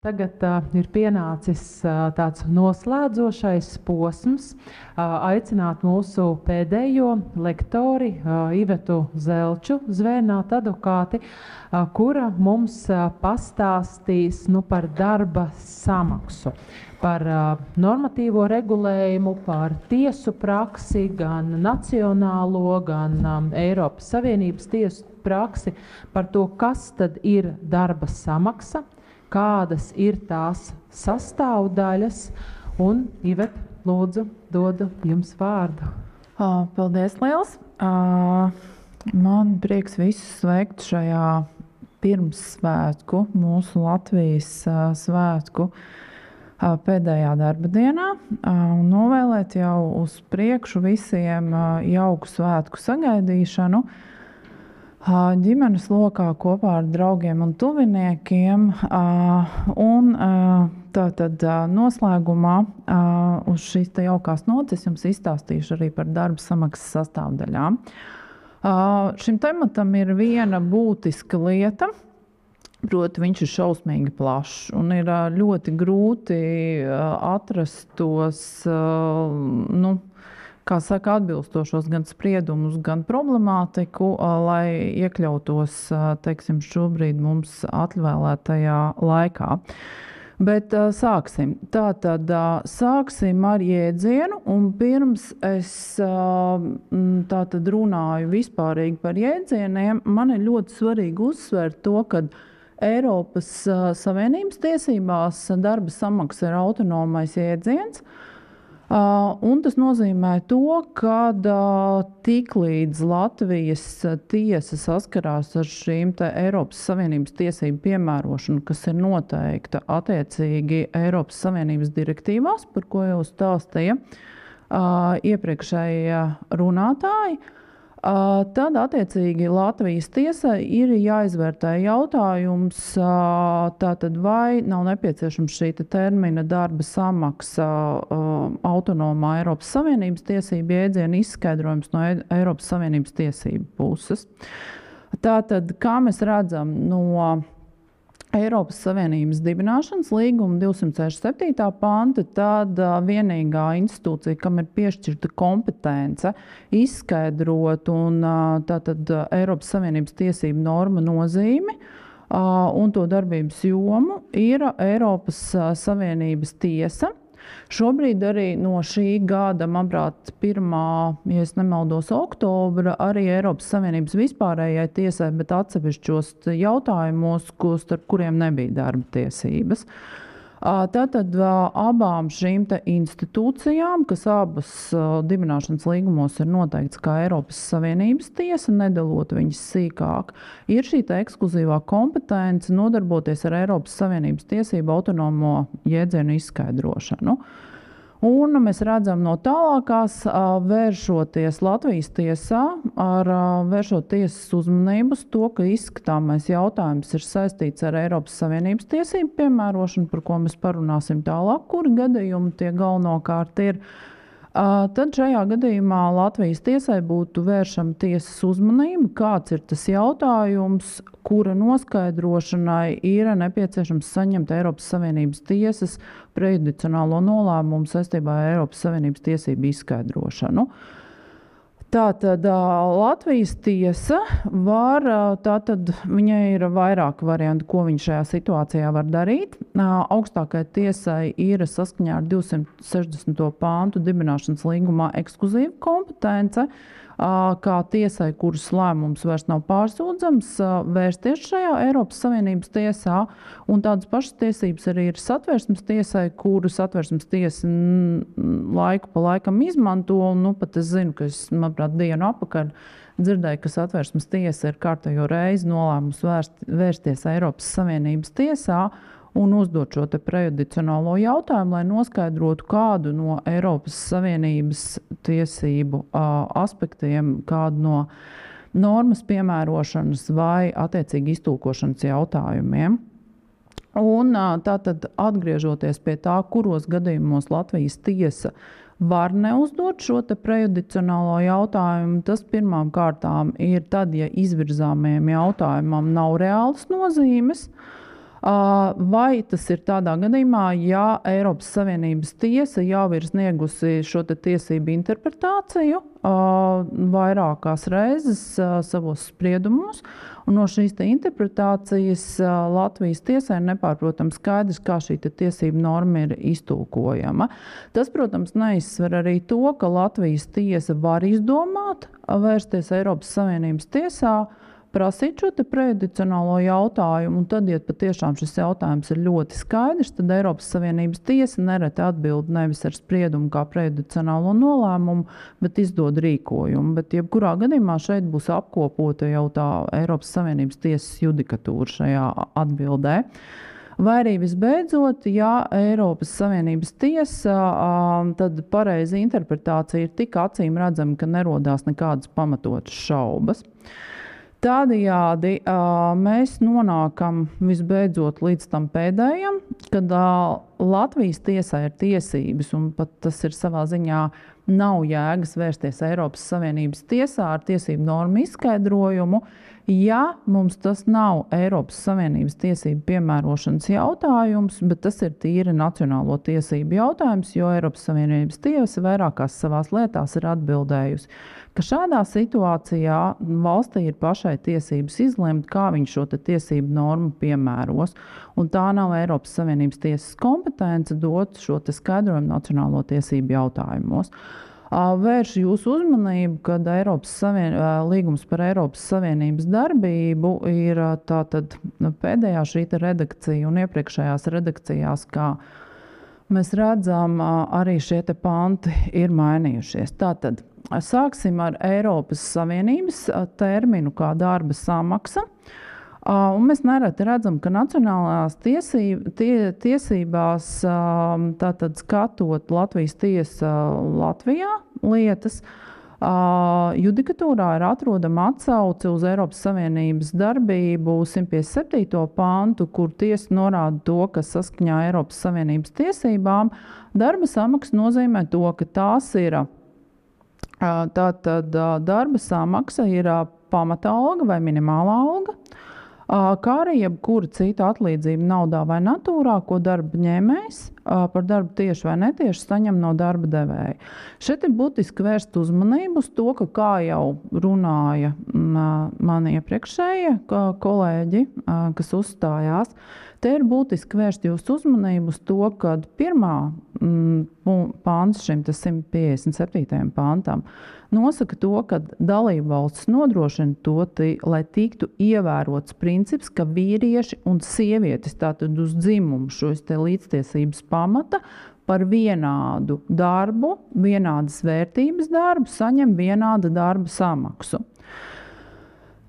Tagad ir pienācis tāds noslēdzošais posms, aicināt mūsu pēdējo lektori Ivetu Zelču, zvērnāta advokāti, kura mums pastāstīs par darba samaksu, par normatīvo regulējumu, par tiesu praksi, gan nacionālo, gan Eiropas Savienības tiesu praksi, par to, kas tad ir darba samaksa, kādas ir tās sastāvdaļas, un Ivet, lūdzu, dodu jums vārdu. Paldies liels! Man prieks visus sveikt šajā pirmssvētku, mūsu Latvijas svētku pēdējā darba dienā, un novēlēt jau uz priekšu visiem jauku svētku sagaidīšanu, ģimenes lokā kopā ar draugiem un tuviniekiem, un tātad noslēgumā uz šīs te jaukās notis jums izstāstīšu arī par darba samaksas sastāvdaļām. Šim tematam ir viena būtiska lieta, proti viņš ir šausmīgi plašs un ir ļoti grūti atrast tos, kā saka, atbilstošos gan spriedumus, gan problemātiku, lai iekļautos, teiksim, šobrīd mums atvēlētajā laikā. Bet sāksim. Tātad sāksim ar jēdzienu, un pirms es tātad runāju vispārīgi par jēdzieniem, man ir ļoti svarīgi uzsvērt to, ka Eiropas Savienības tiesībās darba samaksa ir autonomais jēdziens. Un tas nozīmē to, ka tiklīdz Latvijas tiesa saskarās ar šīm te Eiropas Savienības tiesību piemērošanu, kas ir noteikta attiecīgi Eiropas Savienības direktīvās, par ko jau stāstīja iepriekšējie runātāji, tad attiecīgi Latvijas tiesai ir jāizvērtē jautājums, tātad vai nav nepieciešams šī termina darba samaksa autonomā Eiropas Savienības tiesību jēdziena izskaidrojums no Eiropas Savienības tiesību puses. Tātad, kā mēs redzam no Eiropas Savienības dibināšanas līguma 267. panta, tad vienīgā institūcija, kam ir piešķirta kompetence izskaidrot un tātad Eiropas Savienības tiesību norma nozīmi un to darbības jomu, ir Eiropas Savienības tiesa. Šobrīd arī no šī gada, manuprāt, 1. ja es nemaldos, oktobra, arī Eiropas Savienības vispārējai tiesai, bet atsevišķos jautājumos, starp kuriem nebija darba tiesības. Tātad abām šīm te institūcijām, kas abas dibināšanas līgumos ir noteikts kā Eiropas Savienības tiesa, nedalot viņas sīkāk, ir šī te ekskluzīvā kompetence nodarboties ar Eiropas Savienības tiesību autonomo jēdzienu izskaidrošanu. Un mēs redzam no tālākās, vēršoties Latvijas tiesā, vēršot tiesas uzmanību uz to, ka izskatāmais jautājums ir saistīts ar Eiropas Savienības tiesību piemērošanu, par ko mēs parunāsim tālāk, kuri gadījumi tie galvenokārt ir. Tad šajā gadījumā Latvijas tiesai būtu vēršama tiesas uzmanība, kāds ir tas jautājums, kura noskaidrošanai ir nepieciešams saņemt Eiropas Savienības tiesas prejudicionālo nolēmumu saistībā ar Eiropas Savienības tiesību izskaidrošanu. Tātad Latvijas tiesa var, tātad viņai ir vairāki varianti, ko viņa šajā situācijā var darīt. Augstākai tiesai ir saskaņā ar 260. pāntu dibināšanas līgumā ekskluzīva kompetence, kā tiesai, kuras lēmums vairs nav pārsūdzams, vērsties šajā Eiropas Savienības tiesā, un tādas pašas tiesības arī ir Satversmes tiesai, kuru Satversmes tiesa laiku pa laikam izmanto, un pat es zinu, ka es, manuprāt, dienu apakaļ dzirdēju, ka Satversmes tiesa ir kārtējo reizi nolēmusi vērsties Eiropas Savienības tiesā un uzdot šo te prejudicionālo jautājumu, lai noskaidrotu kādu no Eiropas Savienības tiesību aspektiem, kādu no normas piemērošanas vai attiecīgi iztulkošanas jautājumiem. Un tātad atgriežoties pie tā, kuros gadījumos Latvijas tiesa var neuzdot šo te prejudicionālo jautājumu, tas pirmām kārtām ir tad, ja izvirzāmajam jautājumam nav reālas nozīmes, Vai tas ir tādā gadījumā, ja Eiropas Savienības tiesa jau ir sniegusi šo tiesību interpretāciju vairākās reizes savos spriedumos, un no šīs interpretācijas Latvijas tiesai nepārprotams skaidrs, kā šī tiesība norma ir iztulkojama. Tas, protams, neizsver arī to, ka Latvijas tiesa var izdomāt vērsties Eiropas Savienības tiesā, prasīt šo prejudicionālo jautājumu, un tad, ja patiešām šis jautājums ir ļoti skaidrs, tad Eiropas Savienības tiesa nereti atbild nevis ar spriedumu kā prejudicionālo nolēmumu, bet izdod rīkojumu. Bet jebkurā gadījumā šeit būs apkopota jau tā Eiropas Savienības tiesas judikatūra šajā atbildē. Vai arī visbeidzot, ja Eiropas Savienības tiesa, tad pareiza interpretācija ir tik acīm redzama, ka nerodās nekādas pamatotas šaubas. Tādējādi mēs nonākam visbeidzot līdz tam pēdējam, kad Latvijas tiesai ir tiesības, un pat tas ir savā ziņā nav jēgas vērsties Eiropas Savienības tiesā ar tiesību normu izskaidrojumu, ja mums tas nav Eiropas Savienības tiesību piemērošanas jautājums, bet tas ir tīri nacionālo tiesību jautājums, jo Eiropas Savienības tiesa vairākās savās lietās ir atbildējusi, ka šādā situācijā valstī ir pašai tiesības izlemt, kā viņš šo tiesību normu piemēros, un tā nav Eiropas Savienības tiesas kompetence dot šo skaidrojumu nacionālo tiesību jautājumos. Vēršu jūsu uzmanību, ka līgums par Eiropas Savienības darbību ir tātad pēdējā šī redakcija un iepriekšējās redakcijās, kā mēs redzam, arī šie panti ir mainījušies. Tātad sāksim ar Eiropas Savienības terminu kā darba samaksa. Un mēs nereti redzam, ka nacionālās tiesībās, tātad skatot Latvijas tiesa Latvijā lietas, judikatūrā ir atrodama atsauce uz Eiropas Savienības darbību 157. pantu, kur tiesa norāda to, ka saskaņā Eiropas Savienības tiesībām darba samaksa nozīmē to, ka tās ir tātad darba samaksa ir pamata alga vai minimālā alga, kā arī jebkura cita atlīdzība naudā vai natūrā, ko darba ņēmējs par darbu tieši vai netieši saņem no darba devēja. Šeit ir būtiski vērst uzmanību uz to, ka, kā jau runāja mani iepriekšējie kolēģi, kas uzstājās, te ir būtiski vērst jūsu uzmanību uz to, ka pirmā pāns šim 157. pantam nosaka to, ka dalībvalstis nodrošina to, lai tiktu ievērots princips, ka vīrieši un sievietes tātad uz dzimumu šos līdztiesības pamata par vienādu darbu, vienādas vērtības darbu saņem vienādu darba samaksu.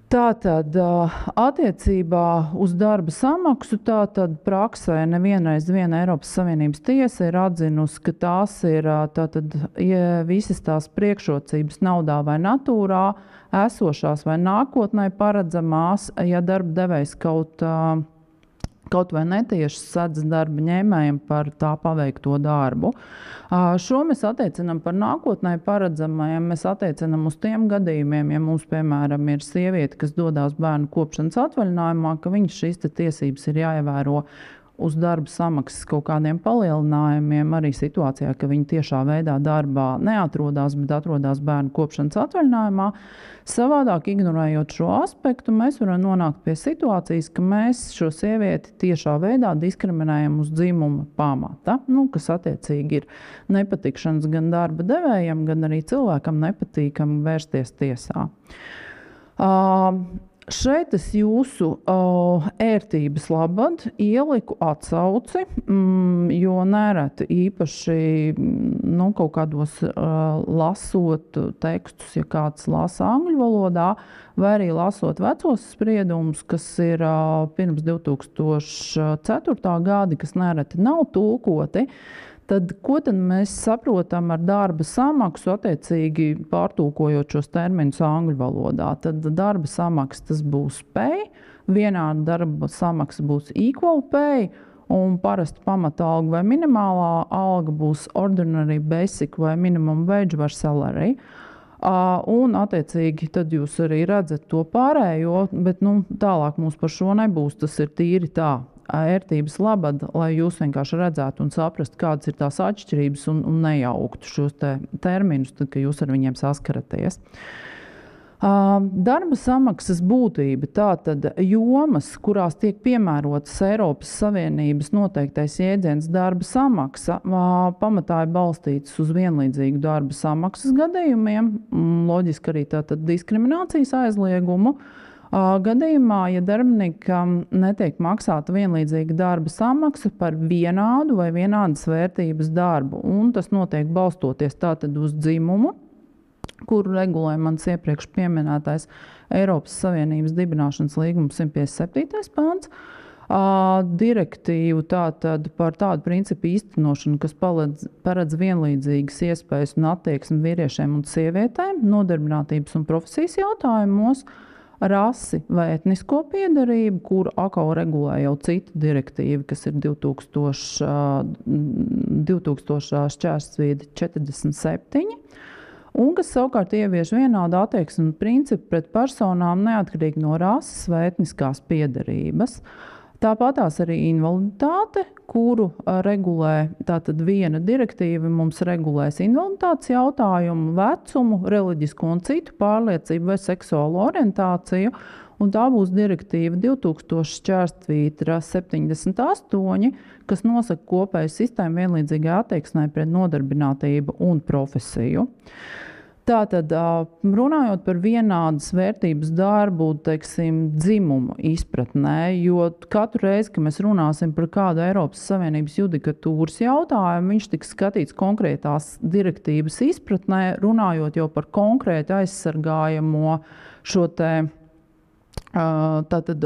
Tātad attiecībā uz darba samaksu praksē nevienreiz Eiropas Savienības tiesa ir atzinusi, ka tās ir visas tās priekšrocības naudā vai natūrā, esošās vai nākotnē paredzamās, ja darba devējs kaut vai netieši sadz darba ņēmējiem par tā paveikto darbu. Šo mēs attiecinām par nākotnē paredzamajiem, mēs attiecinām uz tiem gadījumiem, ja mums, piemēram, ir sieviete, kas dodās bērnu kopšanas atvaļinājumā, ka viņas šīs tiesības ir jāievēro uz darba samaksas kaut kādiem palielinājumiem, arī situācijā, ka viņi tiešā veidā darbā neatrodās, bet atrodās bērnu kopšanas atvaļinājumā. Savādāk, ignorējot šo aspektu, mēs varam nonākt pie situācijas, ka mēs šo sievieti tiešā veidā diskriminējam uz dzimuma pamata, kas attiecīgi ir nepatikšanas gan darba devējam, gan arī cilvēkam nepatīkam vērsties tiesā. Šeit es jūsu ērtības labad ieliku atsauci, jo nereti īpaši kaut kādos lasot tekstus, ja kāds lasa angļu valodā, vai arī lasot vecos spriedumus, kas ir pirms 2004. gadi, kas nereti nav tulkoti, tad ko tad mēs saprotam ar darba samaksu, attiecīgi pārtulkojot šos terminus angļu valodā? Tad darba samaksa tas būs pay, vienāda darba samaksa būs equal pay, un parasti pamata alga vai minimālā alga būs ordinary basic vai minimum wage vai salary. Un, attiecīgi, tad jūs arī redzat to pārējo, bet tālāk mums par šo nebūs, tas ir tīri tā ērtības labad, lai jūs vienkārši redzētu un saprastu, kādas ir tās atšķirības un nejauktu šos terminus, tad, kad jūs ar viņiem saskaraties. Darba samaksas būtība, tātad jomas, kurās tiek piemērotas Eiropas Savienības noteiktais jēdziens darba samaksa, pamatā ir balstītas uz vienlīdzīgu darba samaksas gadījumiem, loģiski arī tātad diskriminācijas aizliegumu. Gadījumā, ja darbiniekam netiek maksāta vienlīdzīga darba samaksa par vienādu vai vienādas vērtības darbu, un tas notiek balstoties tātad uz dzimumu, kuru regulē mans iepriekš pieminētais Eiropas Savienības dibināšanas līguma 157. pants. Direktīvu tātad par tādu principu īstenošanu, kas paredz vienlīdzīgas iespējas un attieksmi vīriešiem un sievietēm, nodarbinātības un profesijas jautājumos, rasi vai etnisko piedarību, kuru atkal regulē jau cita direktīva, kas ir 2000/47, un kas savukārt ievieš vienādu attieksmi principu pret personām neatkarīgi no rases vai etniskās piedarības. Tāpatās arī invaliditāte, kuru regulē tātad viena direktīva mums regulēs invaliditātes jautājumu, vecumu, reliģisko un citu pārliecību vai seksuālo orientāciju, un tā būs direktīva 2000/78, kas nosaka kopēju sistēmu vienlīdzīgai attieksmei pret nodarbinātību un profesiju. Tātad, runājot par vienādas vērtības darbu, teiksim, dzimumu izpratnē, jo katru reizi, kad mēs runāsim par kādu Eiropas Savienības judikatūras jautājumu, viņš tiks skatīts konkrētās direktīvas izpratnē, runājot jau par konkrēti aizsargājamo šo tātad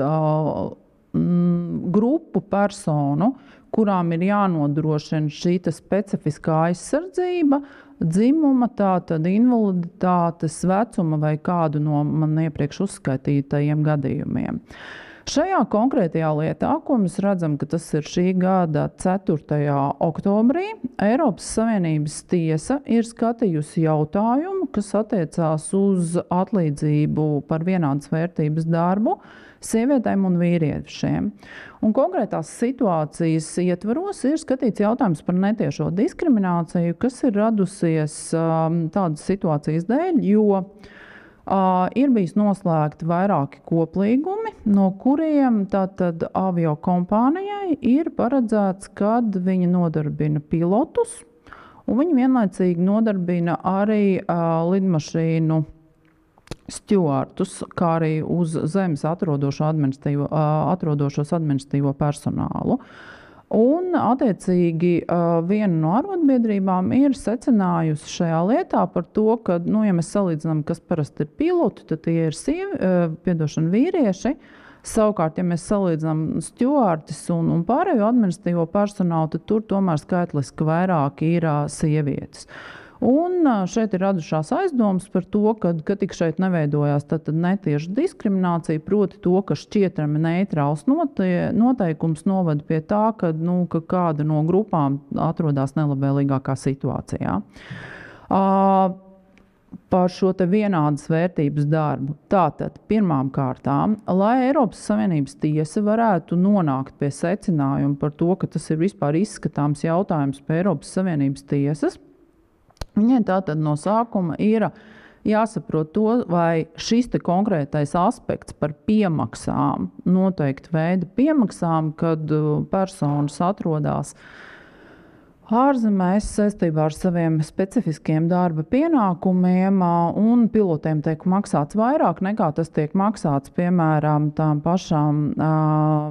grupu personu, kurām ir jānodrošina šī specifiskā aizsardzība, dzimuma, tātad invaliditātes, vecuma vai kādu no man iepriekš uzskaitītajiem gadījumiem. Šajā konkrētajā lietā, ko mēs redzam, ka tas ir šī gada 4. oktobrī, Eiropas Savienības tiesa ir skatījusi jautājumu, kas attiecās uz atlīdzību par vienādas vērtības darbu sievietēm un vīriešiem. Un konkrētās situācijas ietvaros ir skatīts jautājums par netiešo diskrimināciju, kas ir radusies tādas situācijas dēļ, jo ir bijis noslēgti vairāki koplīgumi, no kuriem tātad avio kompānijai ir paredzēts, kad viņi nodarbina pilotus, un viņi vienlaicīgi nodarbina arī lidmašīnu stjuartus, kā arī uz zemes atrodošos administratīvo personālu. Un, attiecīgi, viena no arotbiedrībām ir secinājusi šajā lietā par to, ka, ja mēs salīdzinām, kas parasti ir piloti, tad tie ir vīrieši. Savukārt, ja mēs salīdzinām stjuartis un pārējo administratīvo personālu, tad tur tomēr skaitliski vairāk ir sievietes. Un šeit ir radušās aizdomas par to, ka tik šeit neveidojās netieša diskriminācija, proti to, ka šķietami neitrāls noteikums novada pie tā, ka kāda no grupām atrodas nelabvēlīgākā situācijā. Par šo vienādas vērtības darbu. Tātad, pirmām kārtām, lai Eiropas Savienības tiesa varētu nonākt pie secinājuma par to, ka tas ir vispār izskatāms jautājums pie Eiropas Savienības tiesas, viņiem tātad no sākuma ir jāsaprot to, vai šis konkrētais aspekts par piemaksām, noteikti veida piemaksām, kad personas atrodas ārzemēs saistībā ar saviem specifiskiem darba pienākumiem, un pilotiem tiek maksāts vairāk nekā tas tiek maksāts, piemēram, tām pašām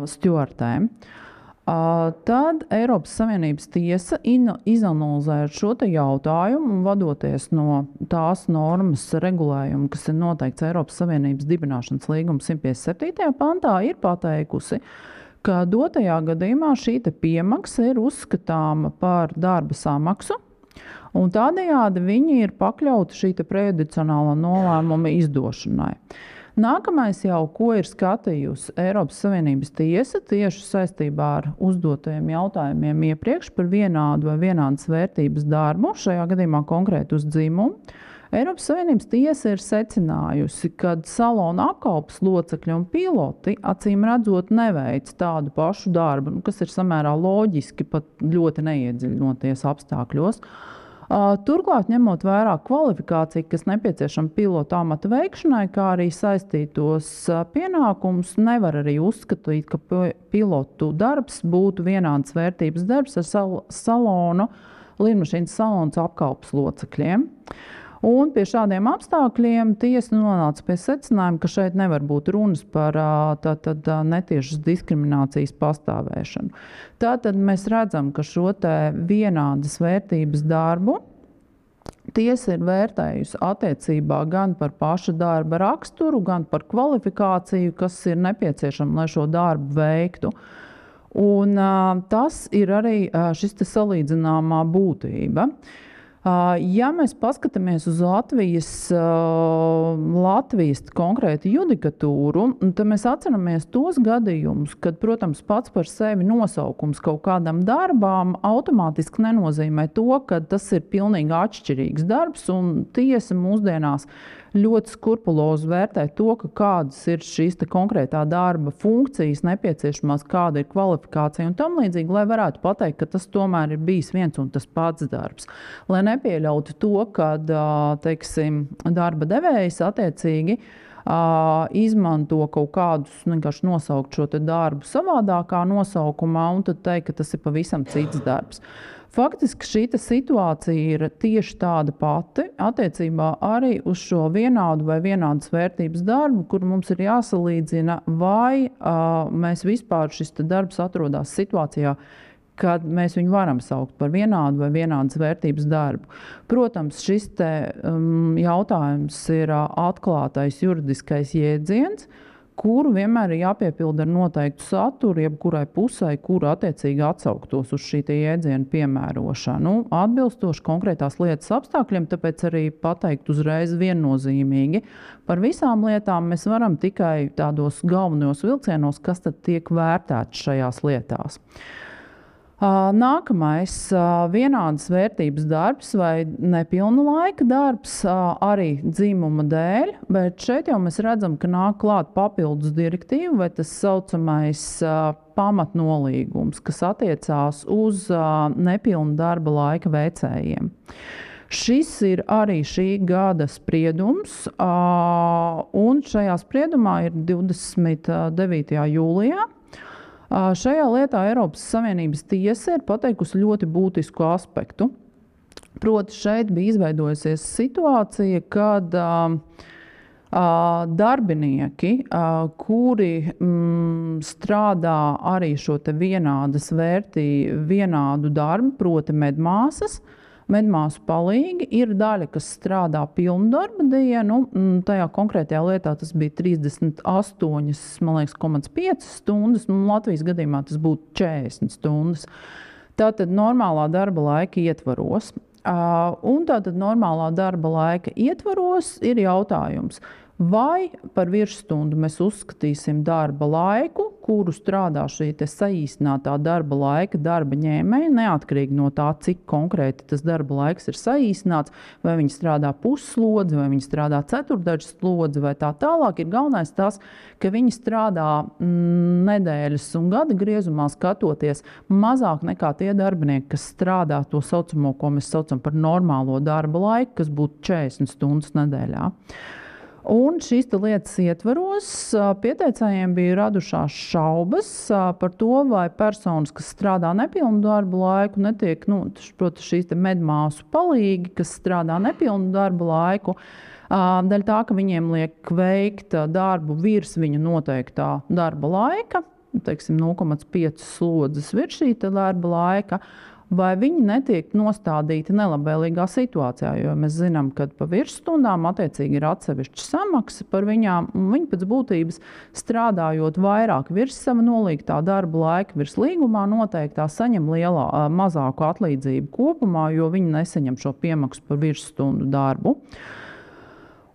stjuartēm. Tad Eiropas Savienības tiesa izanalizē šo jautājumu un vadoties no tās normas regulējuma, kas ir noteikts Eiropas Savienības dibināšanas līguma 157. pantā, ir pateikusi, ka dotajā gadījumā šī piemaksa ir uzskatāma par darba samaksu, un tādējādi viņi ir pakļauti šī prejudicionālā nolēmuma izdošanai. Nākamais jau, ko ir skatījusi Eiropas Savienības tiesa tieši saistībā ar uzdotajiem jautājumiem iepriekš par vienādu vai vienādas vērtības darbu, šajā gadījumā konkrēti uz dzimumu. Eiropas Savienības tiesa ir secinājusi, ka salona apkalpes locekļi un piloti acīm redzot neveic tādu pašu darbu, kas ir samērā loģiski, pat ļoti neiedziļinoties apstākļos. Turklāt, ņemot vērā kvalifikāciju, kas nepieciešama pilota amata veikšanai, kā arī saistītos pienākumus, nevar arī uzskatīt, ka pilotu darbs būtu vienādas vērtības darbs ar salonu, lidmašīnas salonas apkalpes locekļiem. Un pie šādiem apstākļiem tiesa nonāca pie secinājuma, ka šeit nevar būt runas par netiešas diskriminācijas pastāvēšanu. Tātad mēs redzam, ka šo te vienādas vērtības darbu tiesa ir vērtējusi attiecībā gan par paša darba raksturu, gan par kvalifikāciju, kas ir nepieciešama, lai šo darbu veiktu. Un tas ir arī šis te salīdzināmā būtība. Ja mēs paskatāmies uz Latvijas konkrētu judikatūru, tad mēs atceramies tos gadījumus, kad, protams, pats par sevi nosaukums kaut kādam darbām automātiski nenozīmē to, ka tas ir pilnīgi atšķirīgs darbs, un tiesa mūsdienās ļoti skrupulozi vērtē to, kādas ir šīs konkrētā darba funkcijas nepieciešamās, kāda ir kvalifikācija un tam līdzīgi, lai varētu pateikt, ka tas tomēr ir bijis viens un tas pats darbs. Lai nepieļautu to, ka, teiksim, darba devējs attiecīgi izmanto kaut kādus, vienkārši nosaukt šo te darbu savādākā nosaukumā un tad teikt, ka tas ir pavisam cits darbs. Faktiski šī situācija ir tieši tāda pati attiecībā arī uz šo vienādu vai vienādas vērtības darbu, kur mums ir jāsalīdzina, vai mēs vispār šis darbs atrodas situācijā, kad mēs viņu varam saukt par vienādu vai vienādas vērtības darbu. Protams, šis jautājums ir atklātais juridiskais jēdziens, kuru vienmēr ir jāpiepilda ar noteiktu saturu, jebkurai pusē, kuru attiecīgi atsauktos uz šī jēdziena piemērošanu. Atbilstoši konkrētās lietas apstākļiem, tāpēc arī pateikt uzreiz viennozīmīgi. Par visām lietām mēs varam tikai tādos galvenajos vilcienos, kas tad tiek vērtēts šajās lietās. Nākamais vienādas vērtības darbs vai nepilna laika darbs arī dzimuma dēļ, bet šeit jau mēs redzam, ka nāk klāt papildus direktīva vai tas saucamais pamatnolīgums, kas attiecās uz nepilna darba laika veicējiem. Šis ir arī šī gada spriedums, un šajā spriedumā ir 29. jūlijā. Šajā lietā Eiropas Savienības tiesa ir pateikusi ļoti būtisku aspektu. Proti, šeit bija izveidojusies situācija, kad darbinieki, kuri strādā arī šo te vienādu darbu, proti medmāsas, medmāsu palīgi, ir daļa, kas strādā pilnu darba dienu. Tajā konkrētajā lietā tas bija 38,5 stundas, Latvijas gadījumā tas būtu 40 stundas. Tātad normālā darba laika ietvaros. Un tātad normālā darba laika ietvaros ir jautājums, vai par virsstundu mēs uzskatīsim darba laiku, kuru strādā šī saīsinātā darba laika darba ņēmēja, neatkarīgi no tā, cik konkrēti tas darba laiks ir saīsināts, vai viņi strādā pusslodzi, vai viņi strādā ceturtdaļas slodzi, vai tā tālāk. Ir galvenais tas, ka viņi strādā nedēļas un gada griezumā skatoties mazāk nekā tie darbinieki, kas strādā to saucamo, ko mēs saucam par normālo darba laiku, kas būtu 40 stundas nedēļā. Un šīs lietas ietvaros pieteicējiem bija radušās šaubas par to, vai personas, kas strādā nepilnu darbu laiku, netiek, proti, šīs medmāsu palīgi, kas strādā nepilnu darbu laiku, dēļ tā, ka viņiem liek veikt darbu virs viņu noteiktā darba laika, teiksim, 0,5 slodzes virs šī darba laika, vai viņi netiek nostādīti nelabvēlīgā situācijā, jo mēs zinām, ka pa virsstundām attiecīgi ir atsevišķa samaksa par viņām, un viņi pēc būtības strādājot vairāk virs sava nolīgtā darba laika, virs līgumā noteiktā, saņem mazāku atlīdzību kopumā, jo viņi nesaņem šo piemaksu par virsstundu darbu.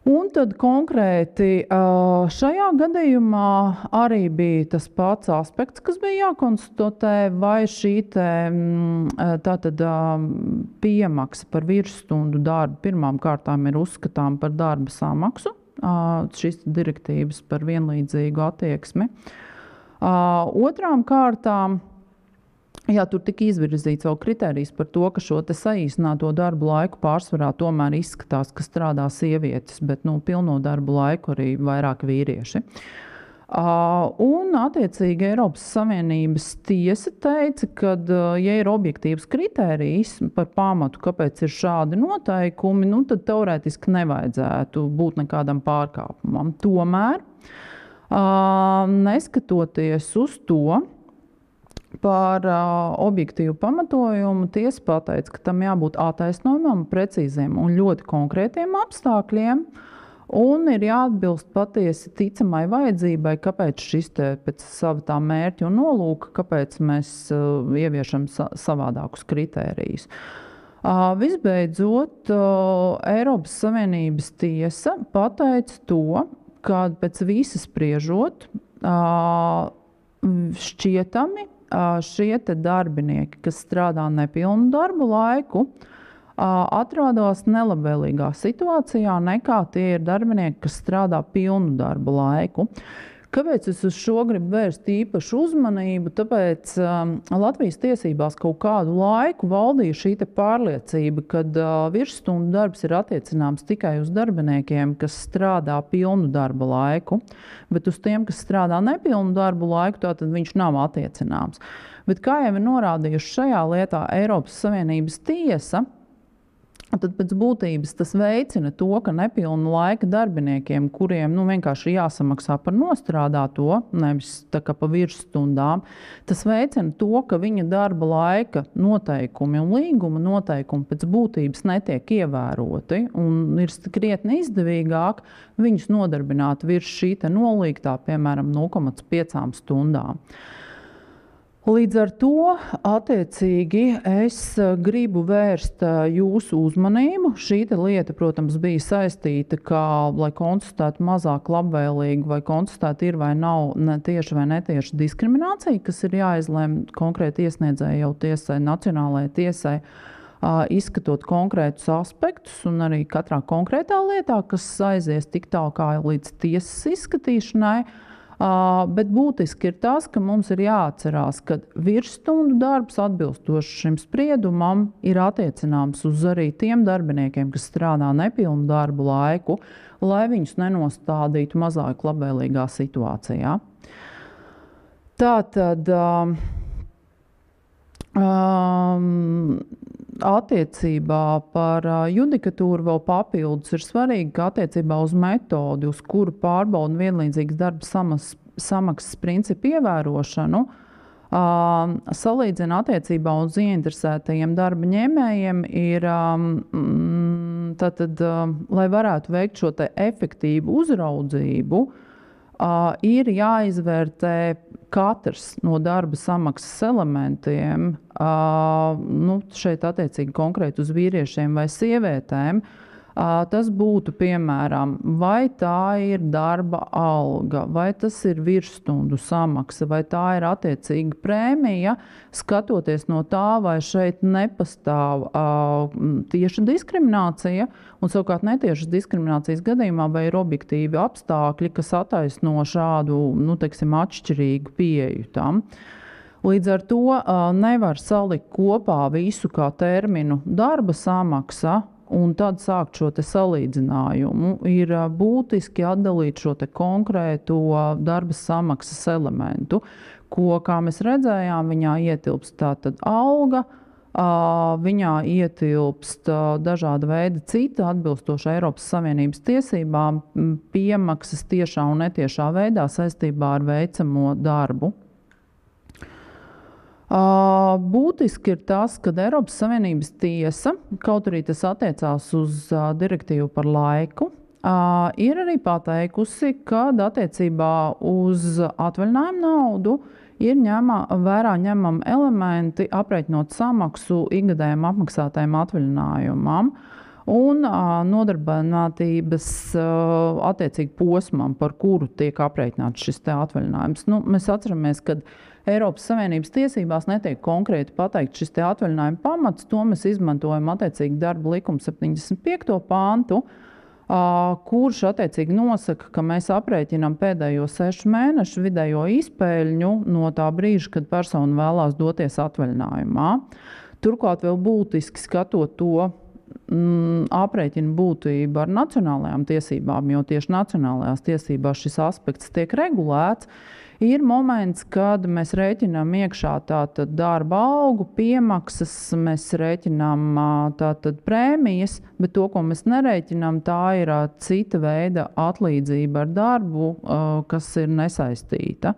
Un tad konkrēti šajā gadījumā arī bija tas pats aspekts, kas bija jākonstatē, vai šī piemaksa par virsstundu darbu pirmām kārtām ir uzskatām par darba samaksu, šīs direktīvas par vienlīdzīgu attieksmi. Otrām kārtām, tur tika izvirzīts vēl kritērijs par to, ka šo saīsināto darbu laiku pārsvarā tomēr izskatās, ka strādā sievietes, bet pilno darbu laiku arī vairāk vīrieši. Un attiecīgi Eiropas Savienības tiesa teica, ka, ja ir objektīvs kritērijs par pamatu, kāpēc ir šādi noteikumi, tad teorētiski nevajadzētu būt nekādam pārkāpumam. Tomēr, neskatoties uz to, par objektīvu pamatojumu, tiesa pateica, ka tam jābūt attaisnojumam, precīziem un ļoti konkrētiem apstākļiem, un ir jāatbilst patiesi ticamai vajadzībai, kāpēc šis pēc sava tā mērķa un nolūka, kāpēc mēs ieviešam savādākus kritērijus. Visbeidzot, Eiropas Savienības tiesa pateica to, ka pēc visas spriežot šķietami šie darbinieki, kas strādā nepilnu darbu laiku, atrodas nelabvēlīgā situācijā nekā tie ir darbinieki, kas strādā pilnu darbu laiku. Kāpēc es uz šo gribu vērst īpašu uzmanību? Tāpēc Latvijas tiesībās kaut kādu laiku valdīja šī pārliecība, ka virsstundu darbs ir attiecināms tikai uz darbiniekiem, kas strādā pilnu darba laiku, bet uz tiem, kas strādā nepilnu darbu laiku, tātad viņš nav attiecināms. Bet kā jau ir norādījuši šajā lietā Eiropas Savienības tiesa, tad pēc būtības tas veicina to, ka nepilnu laika darbiniekiem, kuriem vienkārši jāsamaksā par nostrādāto, nevis tā kā pa virsstundām, tas veicina to, ka viņa darba laika noteikumi un līguma noteikumi pēc būtības netiek ievēroti un ir krietni izdevīgāk viņus nodarbināt virs šī nolīgtā, piemēram, 0,5 stundām. Līdz ar to, attiecīgi, es gribu vērst jūsu uzmanību. Šī lieta, protams, bija saistīta, lai konstatētu mazāk labvēlīgu vai konstatētu ir vai nav tieši vai netieši diskriminācija, kas ir jāizlem konkrēti iesniedzēja jau tiesai, nacionālajai tiesai, izskatot konkrētus aspektus un arī katrā konkrētā lietā, kas aizies tik tālu kā līdz tiesas izskatīšanai. Bet būtiski ir tas, ka mums ir jāatcerās, ka virsstundu darbs atbilstoši šim spriedumam ir attiecināms uz arī tiem darbiniekiem, kas strādā nepilnu darbu laiku, lai viņus nenostādītu mazāk labvēlīgā situācijā. Tātad attiecībā par judikatūru vēl papildus ir svarīgi, ka attiecībā uz metodi, uz kuru pārbauda vienlīdzīgas darba samaksas principu ievērošanu, salīdzina attiecībā uz ieinteresētajiem darba ņēmējiem, ir, lai varētu veikt šo efektīvu uzraudzību, ir jāizvērtē katrs no darba samaksas elementiem, šeit attiecīgi konkrēti uz vīriešiem vai sievietēm. Tas būtu, piemēram, vai tā ir darba alga, vai tas ir virsstundu samaksa, vai tā ir attiecīga prēmija, skatoties no tā, vai šeit nepastāv tieša diskriminācija, un savukārt netiešas diskriminācijas gadījumā, vai ir objektīvi apstākļi, kas attaisno šādu, atšķirīgu pieeju tam. Līdz ar to nevar salikt kopā visu kā terminu darba samaksa, un tad sākt šo salīdzinājumu. Ir būtiski atdalīt šo konkrēto darba samaksas elementu, ko, kā mēs redzējām, viņā ietilpst tātad alga, viņā ietilpst dažāda veida cita atbilstoša Eiropas Savienības tiesībām piemaksas tiešā un netiešā veidā saistībā ar veicamo darbu. Būtiski ir tas, ka Eiropas Savienības tiesa, kaut arī tas attiecās uz direktīvu par laiku, ir arī pateikusi, ka attiecībā uz atvaļinājumu naudu ir vērā ņemami elementi, aprēķinot samaksu ikgadējam apmaksātajam atvaļinājumam. un nodarbinātības attiecīgi posmam, par kuru tiek aprēķināts šis te atvaļinājums. Mēs atceramies, ka Eiropas Savienības tiesībās netiek konkrēti pateikt šis te atvaļinājuma pamats, to mēs izmantojam attiecīgi darba likuma 75. pāntu, kurš attiecīgi nosaka, ka mēs aprēķinām pēdējo 6 mēnešu vidējo izpēļņu no tā brīža, kad persona vēlās doties atvaļinājumā. Turklāt vēl būtiski skatot to aprēķina būtību ar nacionālajām tiesībām, jo tieši nacionālajās tiesībās šis aspekts tiek regulēts. Ir moments, kad mēs rēķinām iekšā tātad darba algu, piemaksas, mēs rēķinām tātad prēmijas, bet to, ko mēs nerēķinām, tā ir cita veida atlīdzība ar darbu, kas ir nesaistīta.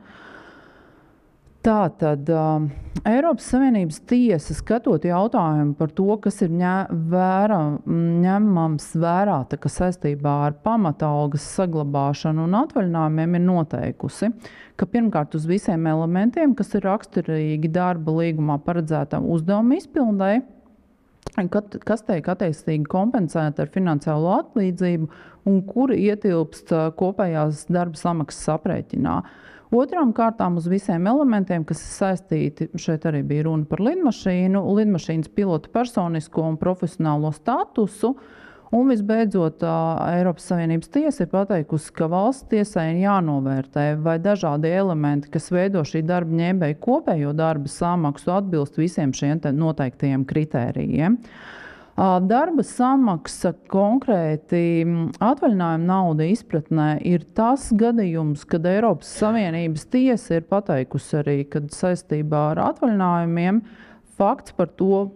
Tātad Eiropas Savienības tiesa, skatot jautājumu par to, kas ir ņemams vērā saistībā ar pamatalgas saglabāšanu un atvaļinājumiem, ir noteikusi, ka pirmkārt uz visiem elementiem, kas ir raksturīgi darba līgumā paredzētam uzdevumu izpildēji, kas tiek attiecīgi kompensēta ar finansiālo atlīdzību un kuri ietilpst kopējās darba samaksas aprēķinā. Otrām kārtām uz visiem elementiem, kas ir saistīti, šeit arī bija runa par lidmašīnu, lidmašīnas pilota personisko un profesionālo statusu. Un visbeidzot, Eiropas Savienības tiesa ir pateikusi, ka valsts tiesai ir jānovērtē, vai dažādi elementi, kas veido šī darba ņēmēja kopējo darba samaksu, atbilst visiem šiem noteiktajiem kritērijiem. Darba samaksa konkrēti atvaļinājuma nauda izpratnē ir tas gadījums, kad Eiropas Savienības tiesa ir pateikusi arī, kad saistībā ar atvaļinājumiem fakts par to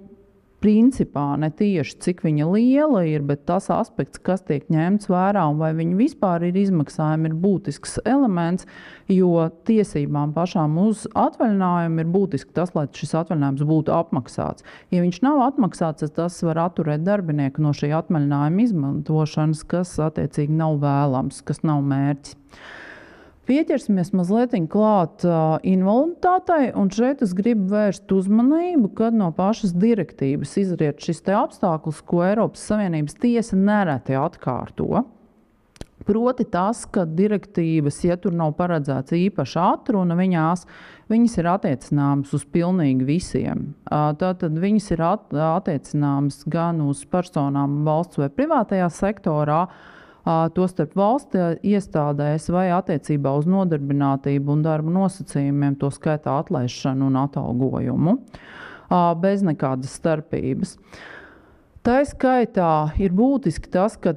principā ne tieši cik viņa liela ir, bet tas aspekts, kas tiek ņemts vērā un vai viņa vispār ir izmaksājumi, ir būtisks elements, jo tiesībām pašām uz atvaļinājumu ir būtiski tas, lai šis atvaļinājums būtu apmaksāts. Ja viņš nav apmaksāts, tas var atturēt darbinieku no šī atvaļinājuma izmantošanas, kas attiecīgi nav vēlams, kas nav mērķis. Pieķersimies mazliet klāt invaliditātei, un šeit es gribu vērst uzmanību, kad no pašas direktīvas izriet šis te apstākļus, ko Eiropas Savienības tiesa nereti atkārto. Proti tas, ka direktīvas, ja tur nav paredzēts īpaša atruna, viņas ir attiecināmas uz pilnīgi visiem. Tātad viņas ir attiecināmas gan uz personām valsts vai privātajā sektorā, tostarp valsts iestādēs vai attiecībā uz nodarbinātību un darba nosacījumiem, to skaitā atlaišanu un atalgojumu, bez nekādas starpības. Tā skaitā ir būtiski tas, ka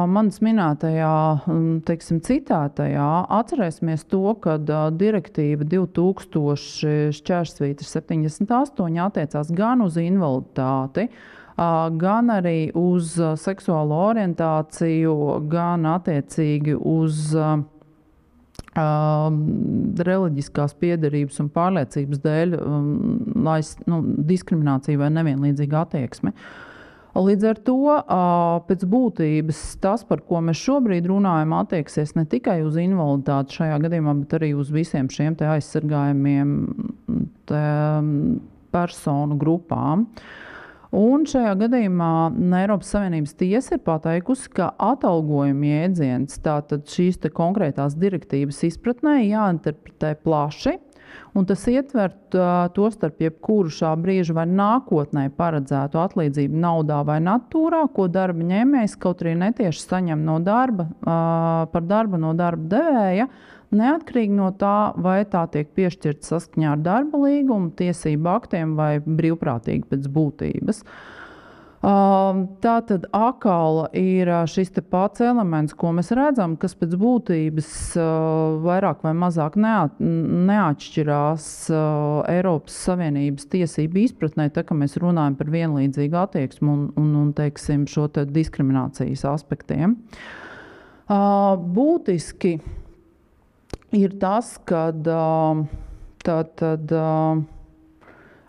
manas minētajā, citētajā, atcerēsimies to, ka direktīva 2000/78 attiecās gan uz invaliditāti, gan arī uz seksuālo orientāciju, gan attiecīgi uz reliģiskās piederības un pārliecības dēļ diskrimināciju vai nevienlīdzīgu attieksmi. Līdz ar to pēc būtības tas, par ko mēs šobrīd runājam, attieksies ne tikai uz invaliditāti šajā gadījumā, bet arī uz visiem šiem te aizsargājumiem personu grupām. Un šajā gadījumā Eiropas Savienības tiesa ir pateikusi, ka atalgojuma jēdziens, tātad šīs te konkrētās direktīvas izpratnē, jāinterpretē plaši, un tas ietver tostarp jebkuru šā brīža vai nākotnē paredzētu atlīdzību naudā vai natūrā, ko darba ņēmējs kaut arī netieši saņem no darba, par darba no darba devēja, neatkarīgi no tā, vai tā tiek piešķirta saskaņā ar darba līgumu, tiesību aktiem vai brīvprātīgi pēc būtības. Tātad atkal ir šis te pats elements, ko mēs redzam, kas pēc būtības vairāk vai mazāk neatšķirās Eiropas Savienības tiesību izpratnē, tā ka mēs runājam par vienlīdzīgu attieksmi un teiksim, šo te diskriminācijas aspektiem. Būtiski ir tas, ka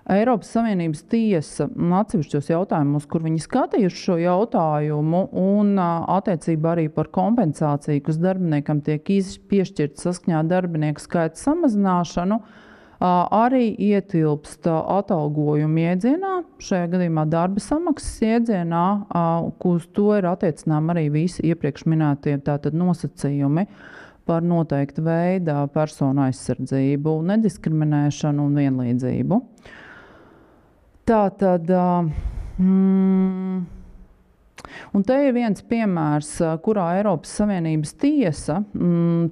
Eiropas Savienības tiesa atsevišķos jautājumos, kur viņi skatījuši šo jautājumu un attiecībā arī par kompensāciju, kas darbiniekam tiek piešķirta saskaņā ar darbinieku skaita samazināšanu, arī ietilpst atalgojuma iedzienā, šajā gadījumā darba samaksas iedzienā, uz to ir attiecinām arī visi iepriekš minētie tātad nosacījumi par noteikta veida personu aizsardzību, nediskriminēšanu un vienlīdzību. Tātad, un te ir viens piemērs, kurā Eiropas Savienības tiesa,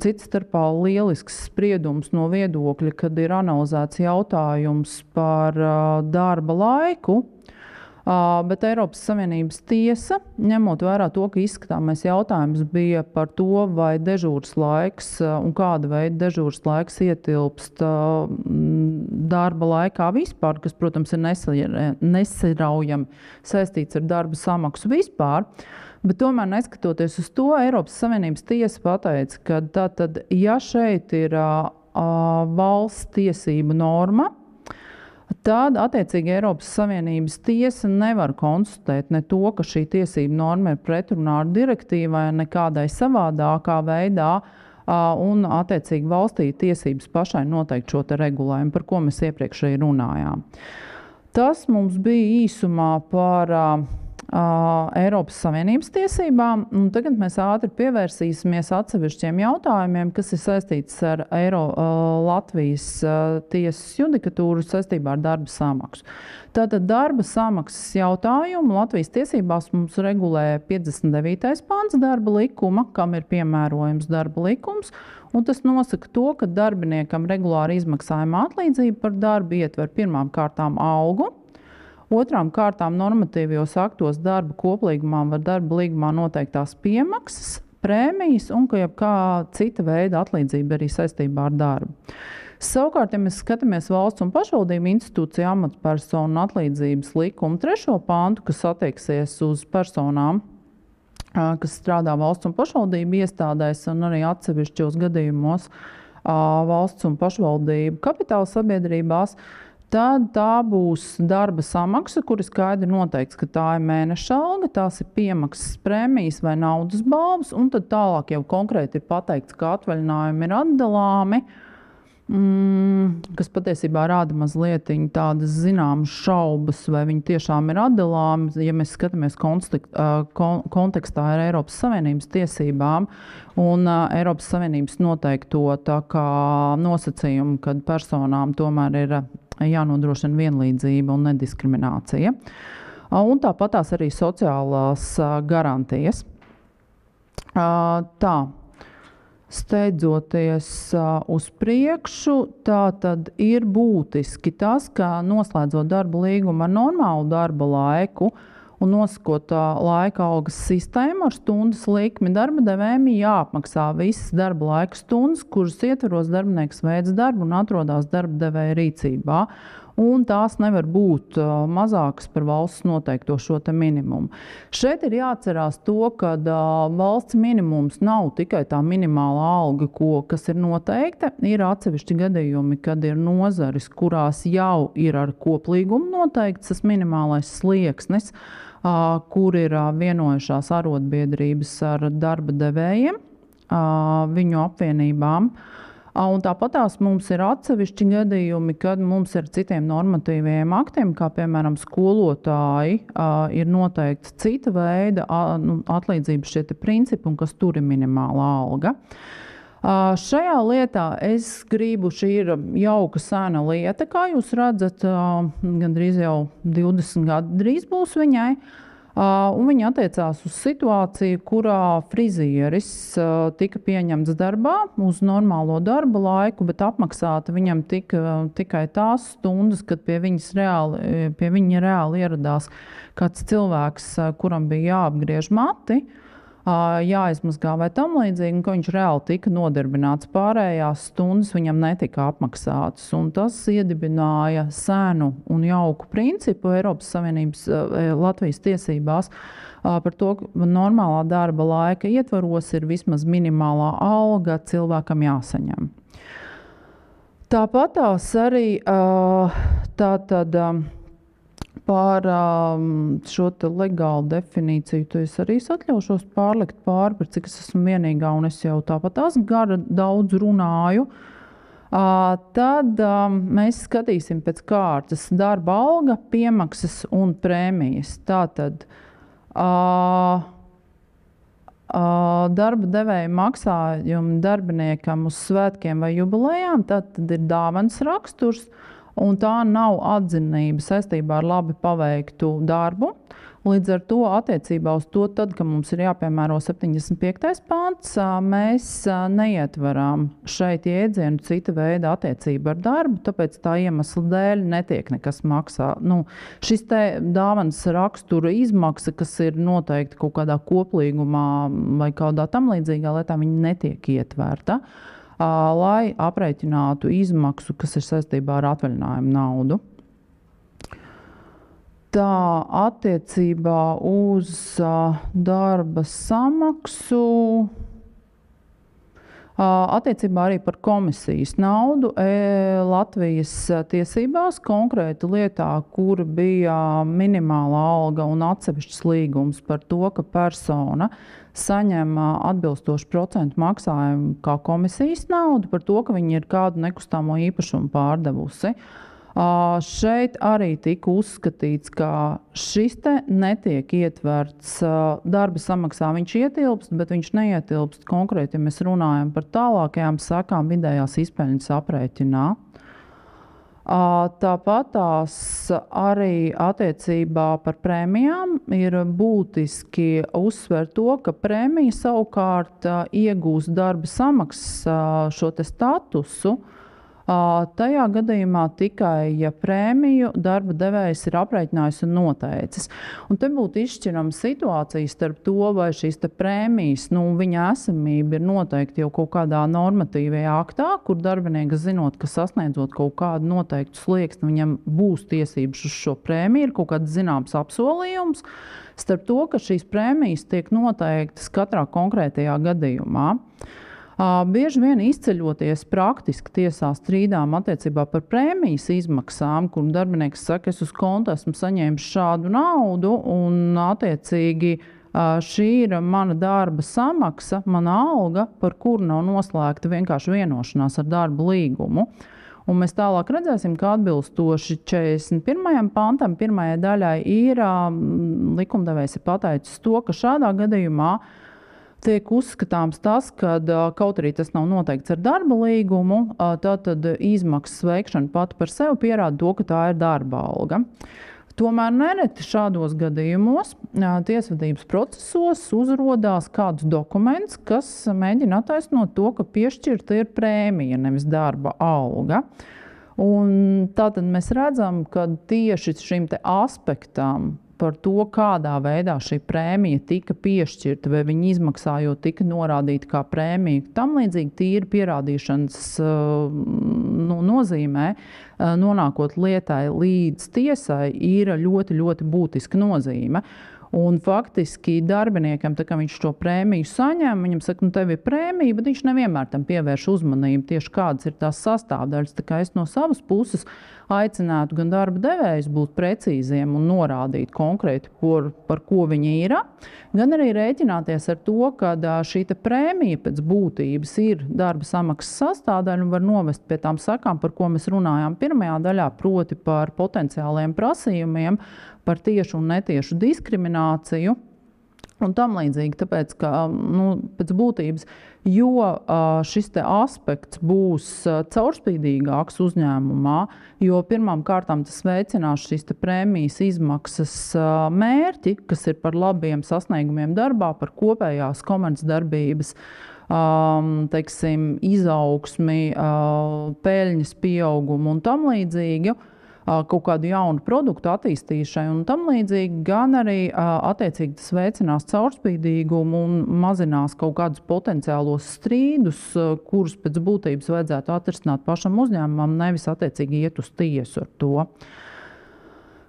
cits starpā lielisks spriedums no viedokļa, kad ir analizēts jautājums par darba laiku, bet Eiropas Savienības tiesa, ņemot vērā to, ka izskatāmais jautājums bija par to, vai dežūras laiks un kāda veida dežūras laiks ietilpst darba laikā vispār, kas, protams, ir nesaraujami saistīts ar darba samaksu vispār, bet tomēr neskatoties uz to, Eiropas Savienības tiesa pateica, ka tātad, ja šeit ir valsts tiesību norma, tad, attiecīgi, Eiropas Savienības tiesa nevar konstatēt ne to, ka šī tiesība norma ir pretrunā ar direktīvai nekādai savādākā veidā, un, attiecīgi, valstī tiesības pašai noteikt šo te regulējumu, par ko mēs iepriekš arī runājām. Tas mums bija īsumā par Eiropas Savienības tiesībām, un tagad mēs ātri pievērsīsimies atsevišķiem jautājumiem, kas ir saistīts ar Latvijas tiesas judikatūru saistībā ar darba samaksu. Tātad darba samaksas jautājumu Latvijas tiesībās mums regulē 59. pants darba likuma, kam ir piemērojams darba likums, un tas nosaka to, ka darbiniekam regulāri izmaksājuma atlīdzība par darbu ietver pirmām kārtām algu, otrām kārtām normatīvajos aktos darba koplīgumā vai darba līgumā noteiktās piemaksas, prēmijas un kā cita veida atlīdzība arī saistībā ar darbu. Savukārt, ja mēs skatāmies valsts un pašvaldību institūciju amatpersonu atlīdzības likumu 3. pantu, kas attieksies uz personām, kas strādā valsts un pašvaldību iestādēs un arī atsevišķos gadījumos valsts un pašvaldību kapitāla sabiedrībās, tad tā būs darba samaksa, kur ir skaidri noteikts, ka tā ir mēneša alga, tās ir piemaksas, prēmijas vai naudas balvas, un tad tālāk jau konkrēti ir pateikts, ka atvaļinājumi ir atdalāmi, kas patiesībā rāda mazliet tādas zināmas šaubas, vai viņi tiešām ir atdalāmi, ja mēs skatāmies kontekstā ar Eiropas Savienības tiesībām un Eiropas Savienības noteikto tā kā nosacījumu, kad personām tomēr ir jānodrošina vienlīdzība un nediskriminācija. Un tāpat tās arī sociālās garantijas. Tā. Steidzoties uz priekšu, tā tad ir būtiski tas, ka noslēdzot darba līgumu ar normālu darba laiku un nosakot laika algas sistēmu ar stundas likmi, darba devējiem jāapmaksā visas darba laika stundas, kuras ietveros darbinieks veids darbu un atrodas darba devēja rīcībā. Un tās nevar būt mazākas par valsts noteikto šo te minimumu. Šeit ir jāatcerās to, ka valsts minimums nav tikai tā minimālā alga, kas ir noteikta. Ir atsevišķi gadījumi, kad ir nozares, kurās jau ir ar koplīgumu noteikts tas minimālais slieksnis, kur ir vienojušās arotbiedrības ar darba devējiem, viņu apvienībām. Un tāpatās mums ir atsevišķi gadījumi, kad mums ir citiem normatīviem aktiem, kā piemēram skolotāji, ir noteikts cita veida atlīdzības šie principi, un kas tur ir minimāla alga. Šajā lietā es gribu, šī ir jauka sena lieta, kā jūs redzat, gandrīz jau 20 gadu drīz būs viņai. Un viņa attiecās uz situāciju, kurā frizieris tika pieņemts darbā uz normālo darba laiku, bet apmaksāta viņam tikai tās stundas, kad pie viņa reāli ieradās kāds cilvēks, kuram bija jāapgriež mati, jāizmazgā vai tam līdzīgi, un ka viņš reāli tika nodarbināts. Pārējās stundas viņam netika apmaksātas. Un tas iedibināja senu un jauku principu Eiropas Savienības Latvijas tiesībās par to, ka normālā darba laika ietvaros ir vismaz minimālā alga cilvēkam jāsaņem. Tāpat tās arī par šo legālu definīciju, to es arī atļaušos pārlikt pāri, par cik es esmu vienīgā, un es jau tāpat daudz runāju. Tad mēs skatīsim pēc kārtas darba alga, piemaksas un prēmijas. Tātad darba devēja maksājumi darbiniekam uz svētkiem vai jubilejām, tad ir dāvanas raksturs, un tā nav atzinība saistībā ar labi paveiktu darbu. Līdz ar to attiecībā uz to, tad, kad mums ir jāpiemēro 75. pants, mēs neietveram šeit jēdzienu cita veida attiecību ar darbu, tāpēc tā iemesla dēļ netiek nekas maksā. Šis te dāvanas rakstura izmaksa, kas ir noteikti kaut kādā koplīgumā vai kādā tam līdzīgā lietā, viņa netiek ietverta, lai aprēķinātu izmaksu, kas ir saistībā ar atvaļinājumu naudu. Tā attiecībā uz darba samaksu, attiecībā arī par komisijas naudu Latvijas tiesībās, konkrēti lietā, kur bija minimālā alga un atsevišķs līgums par to, ka persona saņem atbilstošu procentu maksājumu kā komisijas naudu par to, ka viņi ir kādu nekustamo īpašumu pārdevusi. Šeit arī tika uzskatīts, ka šis te netiek ietverts darba samaksā. Viņš ietilpst, bet viņš neietilpst konkrēti, ja mēs runājam par tālākajām sekām vidējās izpeļņas aprēķinā. Tāpat tās arī attiecībā par prēmijām ir būtiski uzsvērt to, ka prēmija savukārt iegūs darba samaksas šo te statusu, tajā gadījumā tikai, ja prēmiju darba devējs ir aprēķinājis un noteicis. Un te būtu izšķirama situācija starp to, vai šīs te prēmijas, viņa esamība ir noteikti jau kaut kādā normatīvajā aktā, kur darbinieks zinot, ka sasniedzot kaut kādu noteiktu slieksni, viņam būs tiesības uz šo prēmiju, ir kaut kāds zināms apsolījums, starp to, ka šīs prēmijas tiek noteiktas katrā konkrētajā gadījumā. Bieži vien izceļoties praktiski tiesā strīdām attiecībā par prēmijas izmaksām, kur darbinieks saka, es uz konta esmu saņēmis šādu naudu un attiecīgi šī ir mana darba samaksa, mana alga, par kuru nav noslēgta vienkārši vienošanās ar darba līgumu. Un mēs tālāk redzēsim, ka atbilstoši 41. pantam, pirmajai daļai ir likumdevējs ir pateicis to, ka šādā gadījumā tiek uzskatāms tas, ka kaut arī tas nav noteikts ar darba līgumu, tad izmaksas veikšana pati par sevi pierāda to, ka tā ir darba alga. Tomēr nereti šādos gadījumos tiesvedības procesos uzrodās kāds dokuments, kas mēģina attaisnot to, ka piešķirta ir prēmija, nevis darba alga. Un tātad mēs redzam, ka tieši šim te aspektam par to, kādā veidā šī prēmija tika piešķirta, vai viņa izmaksājot tika norādīta kā prēmija. Tam līdzīgi tīri pierādīšanas nozīmē, nonākot lietai līdz tiesai, ir ļoti, ļoti būtiska nozīme. Un faktiski darbiniekam, tā kā viņš šo prēmiju saņem, viņam saka, tev ir prēmija, bet viņš nevienmēr tam pievērš uzmanību, tieši kādas ir tās sastāvdaļas. Tā kā es no savas puses aicinātu gan darba devējus būt precīziem un norādīt konkrēti, par ko viņi ir, gan arī rēķināties ar to, ka šī prēmija pēc būtības ir darba samaksas sastāvdaļa un var novest pie tām sekām, par ko mēs runājām pirmajā daļā, proti par potenciāliem prasījumiem, par tiešu un netiešu diskrimināciju un tam līdzīgi. Tāpēc, ka pēc būtības, jo šis te aspekts būs caurspīdīgāks uzņēmumā, jo pirmām kārtām tas veicinās šīs te prēmijas izmaksas mērķi, kas ir par labiem sasniegumiem darbā, par kopējās komercdarbības izaugsmi, peļņas pieaugumu un tam līdzīgi, kaut kādu jaunu produktu attīstīšai un tam līdzīgi, gan arī attiecīgi tas veicinās caurspīdīgumu un mazinās kaut kādus potenciālos strīdus, kurus pēc būtības vajadzētu atrisināt pašam uzņēmumam, nevis attiecīgi iet uz tiesu ar to.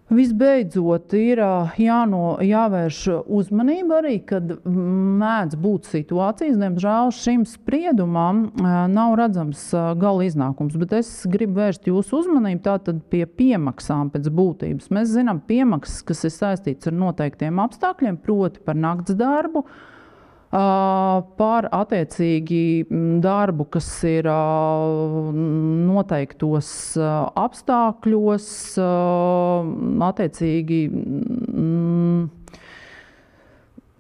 Visbeidzot, ir jāvērš uzmanība arī, kad mēdz būt situācijas, diemžēl šim spriedumam nav redzams gala iznākums, bet es gribu vērst jūsu uzmanību tātad pie piemaksām pēc būtības. Mēs zinām piemaksas, kas ir saistīts ar noteiktiem apstākļiem, proti par nakts darbu, Par attiecīgi darbu, kas ir noteiktos apstākļos, attiecīgi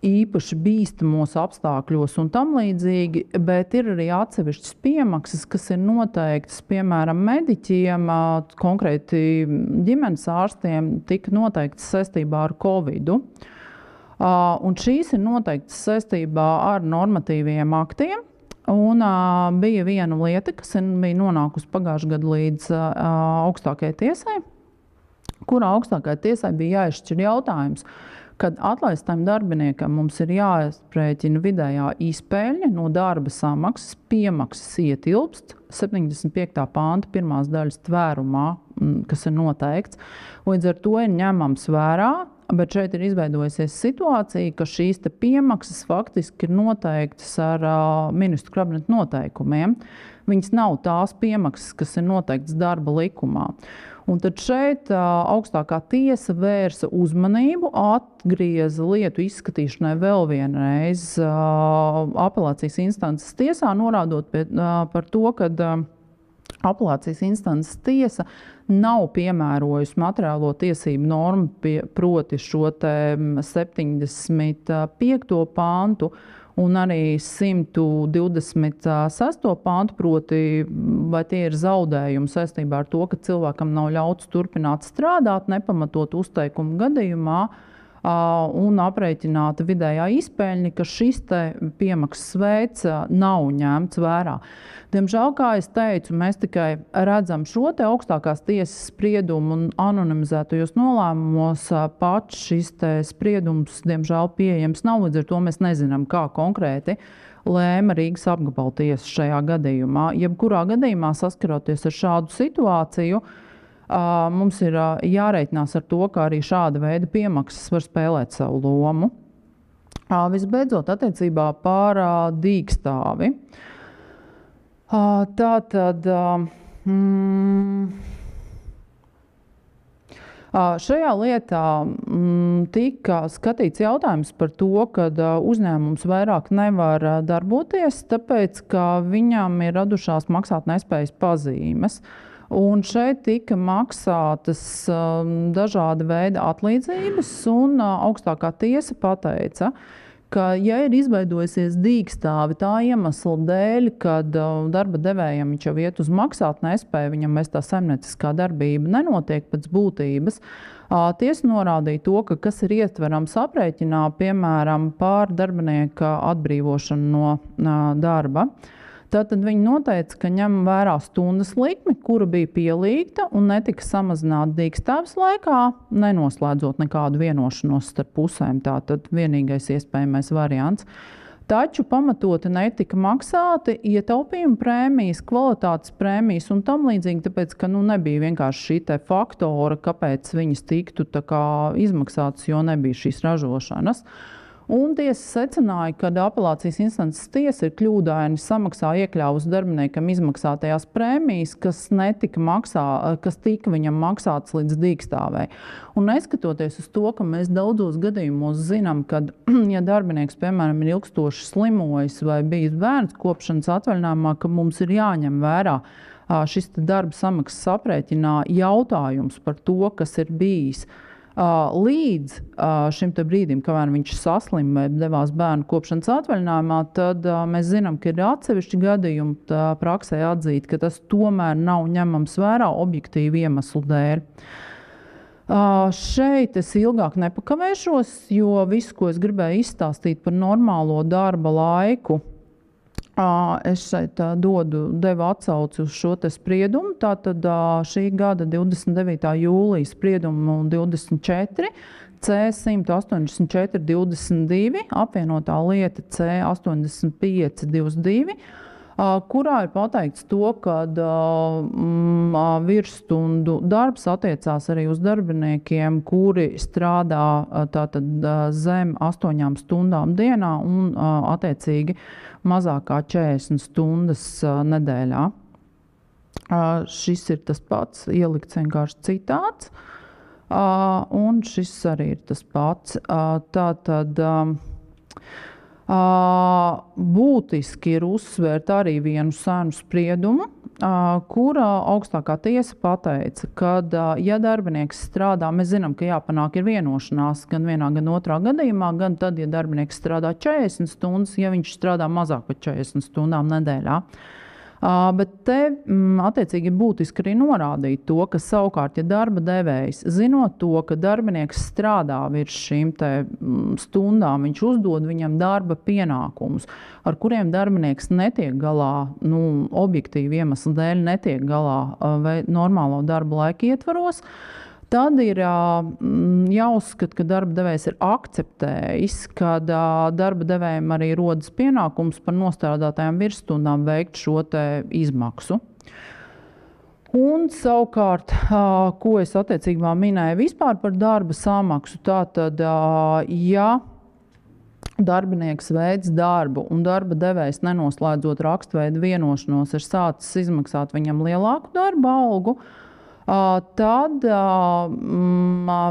īpaši bīstamos apstākļos un tam līdzīgi, bet ir arī atsevišķas piemaksas, kas ir noteiktas, piemēram, mediķiem, konkrēti ģimenes ārstiem, tika noteiktas saistībā ar Covidu. Un šīs ir noteiktas saistībā ar normatīviem aktiem. Un bija viena lieta, kas bija nonākusi pagājušajā gadā līdz augstākajai tiesai, kurā augstākajai tiesai bija jāizšķir jautājums, kad atlaistam darbiniekam mums ir jāsprēķina vidējā izpēļņa no darba samaksas, piemaksas ietilpst 75. pānta 1. daļas tvērumā, kas ir noteikts. Līdz ar to ir ņemams vērā. Bet šeit ir izveidojusies situācija, ka šīs piemaksas faktiski ir noteiktas ar ministru kabineta noteikumiem. Viņas nav tās piemaksas, kas ir noteiktas darba likumā. Un tad šeit augstākā tiesa vērsa uzmanību, atgrieza lietu izskatīšanai vēl vienreiz apelācijas instances tiesā, norādot par to, ka apelācijas instances tiesa nav piemērojusi materiālo tiesību normu, proti šo 75. pāntu un arī 126. pāntu, proti vai tie ir zaudējumi saistībā ar to, ka cilvēkam nav ļauts turpināt strādāt nepamatot uzteikumu gadījumā, un aprēķināta vidējā izpēļņa, ka šis piemaksas veids nav ņemts vērā. Diemžēl, kā es teicu, mēs tikai redzam šo augstākās tiesas spriedumu un anonimizētajos nolēmumos pats šis spriedums, diemžēl, pieejams nav, līdz ar to mēs nezinām, kā konkrēti lēma Rīgas apgabala tiesa šajā gadījumā. Jebkurā gadījumā saskaroties ar šādu situāciju, mums ir jārēķinās ar to, ka arī šāda veida piemaksas var spēlēt savu lomu. Visbeidzot, attiecībā par dīkstāvi. Tātad šajā lietā tika skatīts jautājums par to, ka uzņēmums vairāk nevar darboties, tāpēc, ka viņam ir radušās maksātnespējas pazīmes. Un šeit tika maksātas dažāda veida atlīdzības, un augstākā tiesa pateica, ka, ja ir izveidojusies dīkstāve tā iemesla dēļ, kad darba devējam viņš jau iet uz maksātnespēju, viņam vairs tā saimnieciskā darbība nenotiek pēc būtības, tiesa norādīja to, ka kas ir ietverams aprēķinā, piemēram, par darbinieka atbrīvošanu no darba. Tātad viņi noteica, ka ņem vērā stundas likmi, kura bija pielīgta un netika samazināta dīkstāves laikā, nenoslēdzot nekādu vienošanos starp pusēm. Tātad vienīgais iespējamais variants. Taču pamatoti netika maksāti ietaupījuma prēmijas, kvalitātes prēmijas un tam līdzīgi, tāpēc, ka nebija vienkārši šī faktora, kāpēc viņas tiktu izmaksātas, jo nebija šīs ražošanas. Un tiesa secināja, ka apelācijas instances tiesa ir kļūdaini samaksā iekļāvusi darbiniekam izmaksātajās prēmijas, kas tika viņam maksātas līdz dīkstāvei. Un neskatoties uz to, ka mēs daudzos gadījumos zinām, ka, ja darbinieks, piemēram, ir ilgstoši slimojis vai bijis bērns kopšanas atvaļinājumā, ka mums ir jāņem vērā šis darba samaksas aprēķinā jautājums par to, kas ir bijis līdz šim brīdim, kamēr viņš saslima vai devās bērnu kopšanas atvaļinājumā, tad mēs zinām, ka ir atsevišķi gadījumi praksē atzīt, ka tas tomēr nav ņemams vērā objektīvu iemeslu dēļ. Šeit es ilgāk nepakavēšos, jo visu, ko es gribēju izstāstīt par normālo darba laiku, es šeit devu atsauci uz šo spriedumu. Tātad šī gada 29. jūlija spriedumu 24, C184/22, apvienotā lieta C85/22, kurā ir pateikts to, ka virsstundu darbs attiecās arī uz darbiniekiem, kuri strādā tātad zem 8 stundām dienā un attiecīgi mazākā 40 stundas nedēļā. Šis ir tas pats, ielikts vienkārši citāts, un šis arī ir tas pats. Tātad Būtiski ir uzsvērt arī vienu senu spriedumu, kura augstākā tiesa pateica, ka, ja darbinieks strādā, mēs zinām, ka jāpanāk ir vienošanās gan vienā, gan otrā gadījumā, gan tad, ja darbinieks strādā 40 stundas, ja viņš strādā mazāk par 40 stundām nedēļā. Bet te attiecīgi ir būtiski arī norādīt to, ka savukārt, ja darba devējs, zinot to, ka darbinieks strādā virs šīm te stundām, viņš uzdod viņam darba pienākumus, ar kuriem darbinieks netiek galā, objektīvi iemeslu dēļ netiek galā vai normālo darba laika ietvaros, tad ir jāuzskata, ka darba devējs ir akceptējis, ka darba devējiem arī rodas pienākums par nostrādātajām virsstundām veikt šo te izmaksu. Un savukārt, ko es attiecībā minēju vispār par darba samaksu, tātad, ja darbinieks veids darbu un darba devējs nenoslēdzot rakstveidu vienošanos ir sācis izmaksāt viņam lielāku darba algu, tad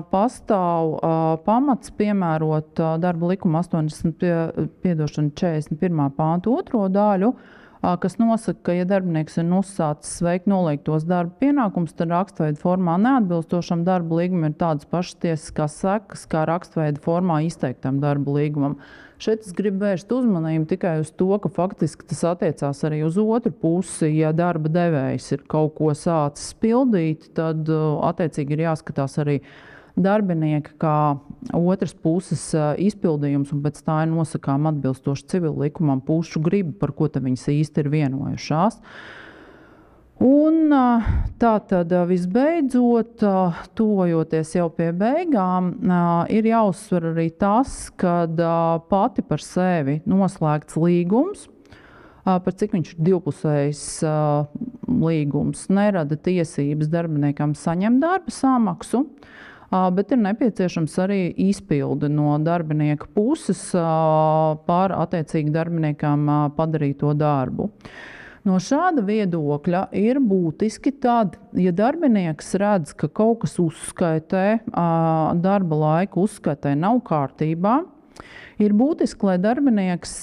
pastāv pamats piemērot darba likuma 41. pāntu 2. daļu, kas nosaka, ka, ja darbinieks ir uzsācis veikt noliktos darba pienākumus, tad rakstveida formā neatbilstošam darba līgumam ir tādas pašas tiesiskās sekas, kā rakstveida formā izteiktam darba līgumam. Šeit es gribu vērst uzmanību tikai uz to, ka faktiski tas attiecās arī uz otru pusi. Ja darba devējs ir kaut ko sācis pildīt, tad attiecīgi ir jāskatās arī darbinieka kā otras puses izpildījums, un pēc tā ir nosakām atbilstoši civil likumam pušu griba, par ko viņas īsti ir vienojušās. Un tātad visbeidzot, tuvojoties jau pie beigām, ir jāuzsver arī tas, ka pati par sevi noslēgts līgums, par cik viņš ir divpusējs līgums, nerada tiesības darbiniekam saņemt darba samaksu, bet ir nepieciešams arī izpilde no darbinieka puses par attiecīgi darbiniekam padarīto darbu. No šāda viedokļa ir būtiski tad, ja darbinieks redz, ka kaut kas uzskaitē, darba laika uzskaitē nav kārtībā, ir būtiski, lai darbinieks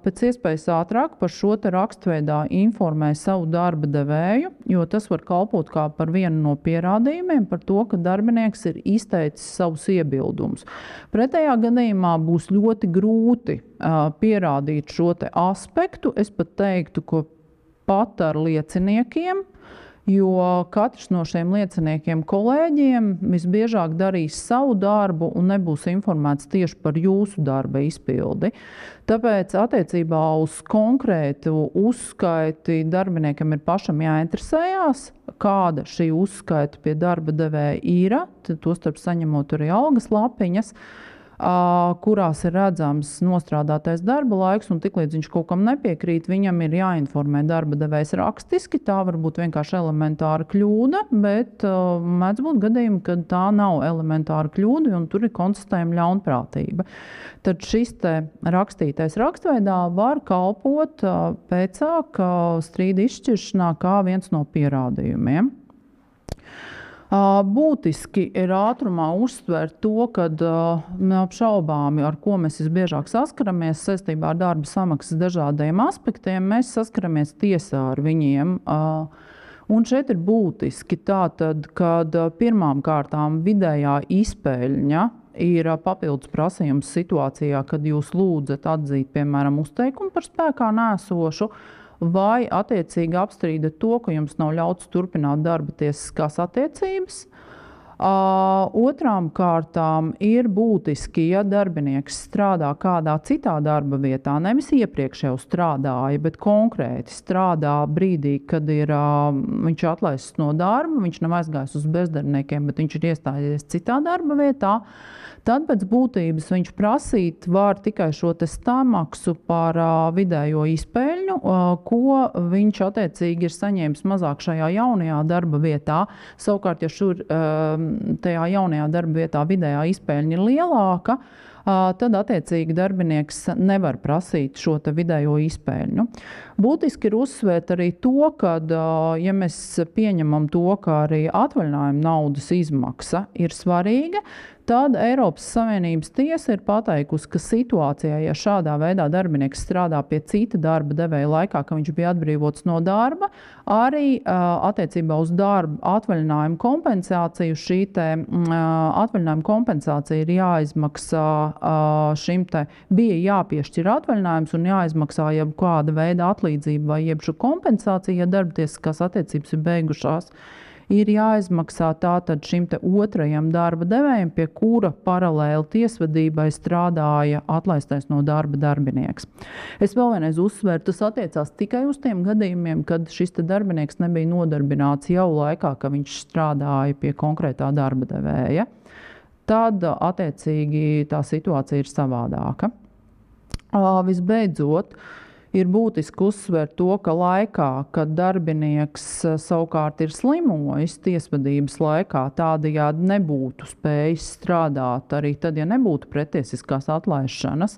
pēc iespējas ātrāk par šo te rakstveidā informē savu darba devēju, jo tas var kalpot kā par vienu no pierādījumiem par to, ka darbinieks ir izteicis savus iebildumus. Pretējā gadījumā būs ļoti grūti pierādīt šo te aspektu. Es pat teiktu, ka pat ar lieciniekiem, jo katrs no šiem lieciniekiem kolēģiem visbiežāk darīs savu darbu un nebūs informēts tieši par jūsu darba izpildi. Tāpēc attiecībā uz konkrētu uzskaiti darbiniekam ir pašam jāinteresējās, kāda šī uzskaita pie darba devēja ir, tostarp saņemot arī algas lapiņas, kurās ir redzams nostrādātais darba laiks, un tiklīdz viņš kaut kam nepiekrīt, viņam ir jāinformē darba devējs rakstiski. Tā var būt vienkārši elementāra kļūda, bet mēdz būt gadījumi, kad tā nav elementāra kļūda, un tur ir konstatējama ļaunprātība. Tad šis te rakstītais rakstveidā var kalpot pēcāk strīda izšķiršanā kā viens no pierādījumiem. Būtiski ir ātrumā uzsvērt to, ka neapšaubāmi, ar ko mēs visbiežāk saskaramies saistībā ar darba samaksas dažādiem aspektiem, mēs saskaramies tiesā ar viņiem. Un šeit ir būtiski tātad, kad pirmām kārtām vidējā izpēļņa ir papildus prasījums situācijā, kad jūs lūdzat atzīt, piemēram, uzteikumu par spēkā nēsošu, vai attiecīgi apstrīdat to, ka jums nav ļauts turpināt darba tiesiskās attiecības. Otrām kārtām ir būtiski, ja darbinieks strādā kādā citā darba vietā, nevis iepriekš jau strādāja, bet konkrēti strādā brīdī, kad ir viņš atlaists no darba, viņš nav aizgājis uz bezdarbniekiem, bet viņš ir iestājies citā darba vietā, tad pēc būtības viņš prasīt var tikai šo te samaksu par vidējo izpēļņu, ko viņš attiecīgi ir saņēmis mazāk šajā jaunajā darba vietā. Savukārt, ja šur tajā jaunajā darba vietā vidējā izpēļņa ir lielāka, tad attiecīgi darbinieks nevar prasīt šo te vidējo izpēļņu. Būtiski ir uzsvērt arī to, ka, ja mēs pieņemam to, ka arī atvaļinājuma naudas izmaksa ir svarīga, tad Eiropas Savienības tiesa ir pateikusi, ka situācijā, ja šādā veidā darbinieks strādā pie cita darba devēja laikā, ka viņš bija atbrīvots no darba, arī attiecībā uz darba atvaļinājumu kompensāciju šī atvaļinājuma kompensācija ir jāizmaksā šim te bija jāpiešķir atvaļinājums un jāizmaksā jebkāda veida atlīdzība vai jebšu kompensācija, ja darbtiesiskās attiecības ir beigušās. Ir jāizmaksā tātad šim te otrajam darba devējam, pie kura paralēli tiesvedībai strādāja atlaistais no darba darbinieks. Es vēl vienreiz uzsveru, tas attiecās tikai uz tiem gadījumiem, kad šis te darbinieks nebija nodarbināts jau laikā, ka viņš strādāja pie konkrētā darba devēja. Tad attiecīgi tā situācija ir savādāka. Visbeidzot, ir būtiski uzsvērt to, ka laikā, kad darbinieks savukārt ir slimojis tiesvedības laikā, tādējādi nebūtu spējis strādāt, arī tad, ja nebūtu pretiesiskās atlaišanas,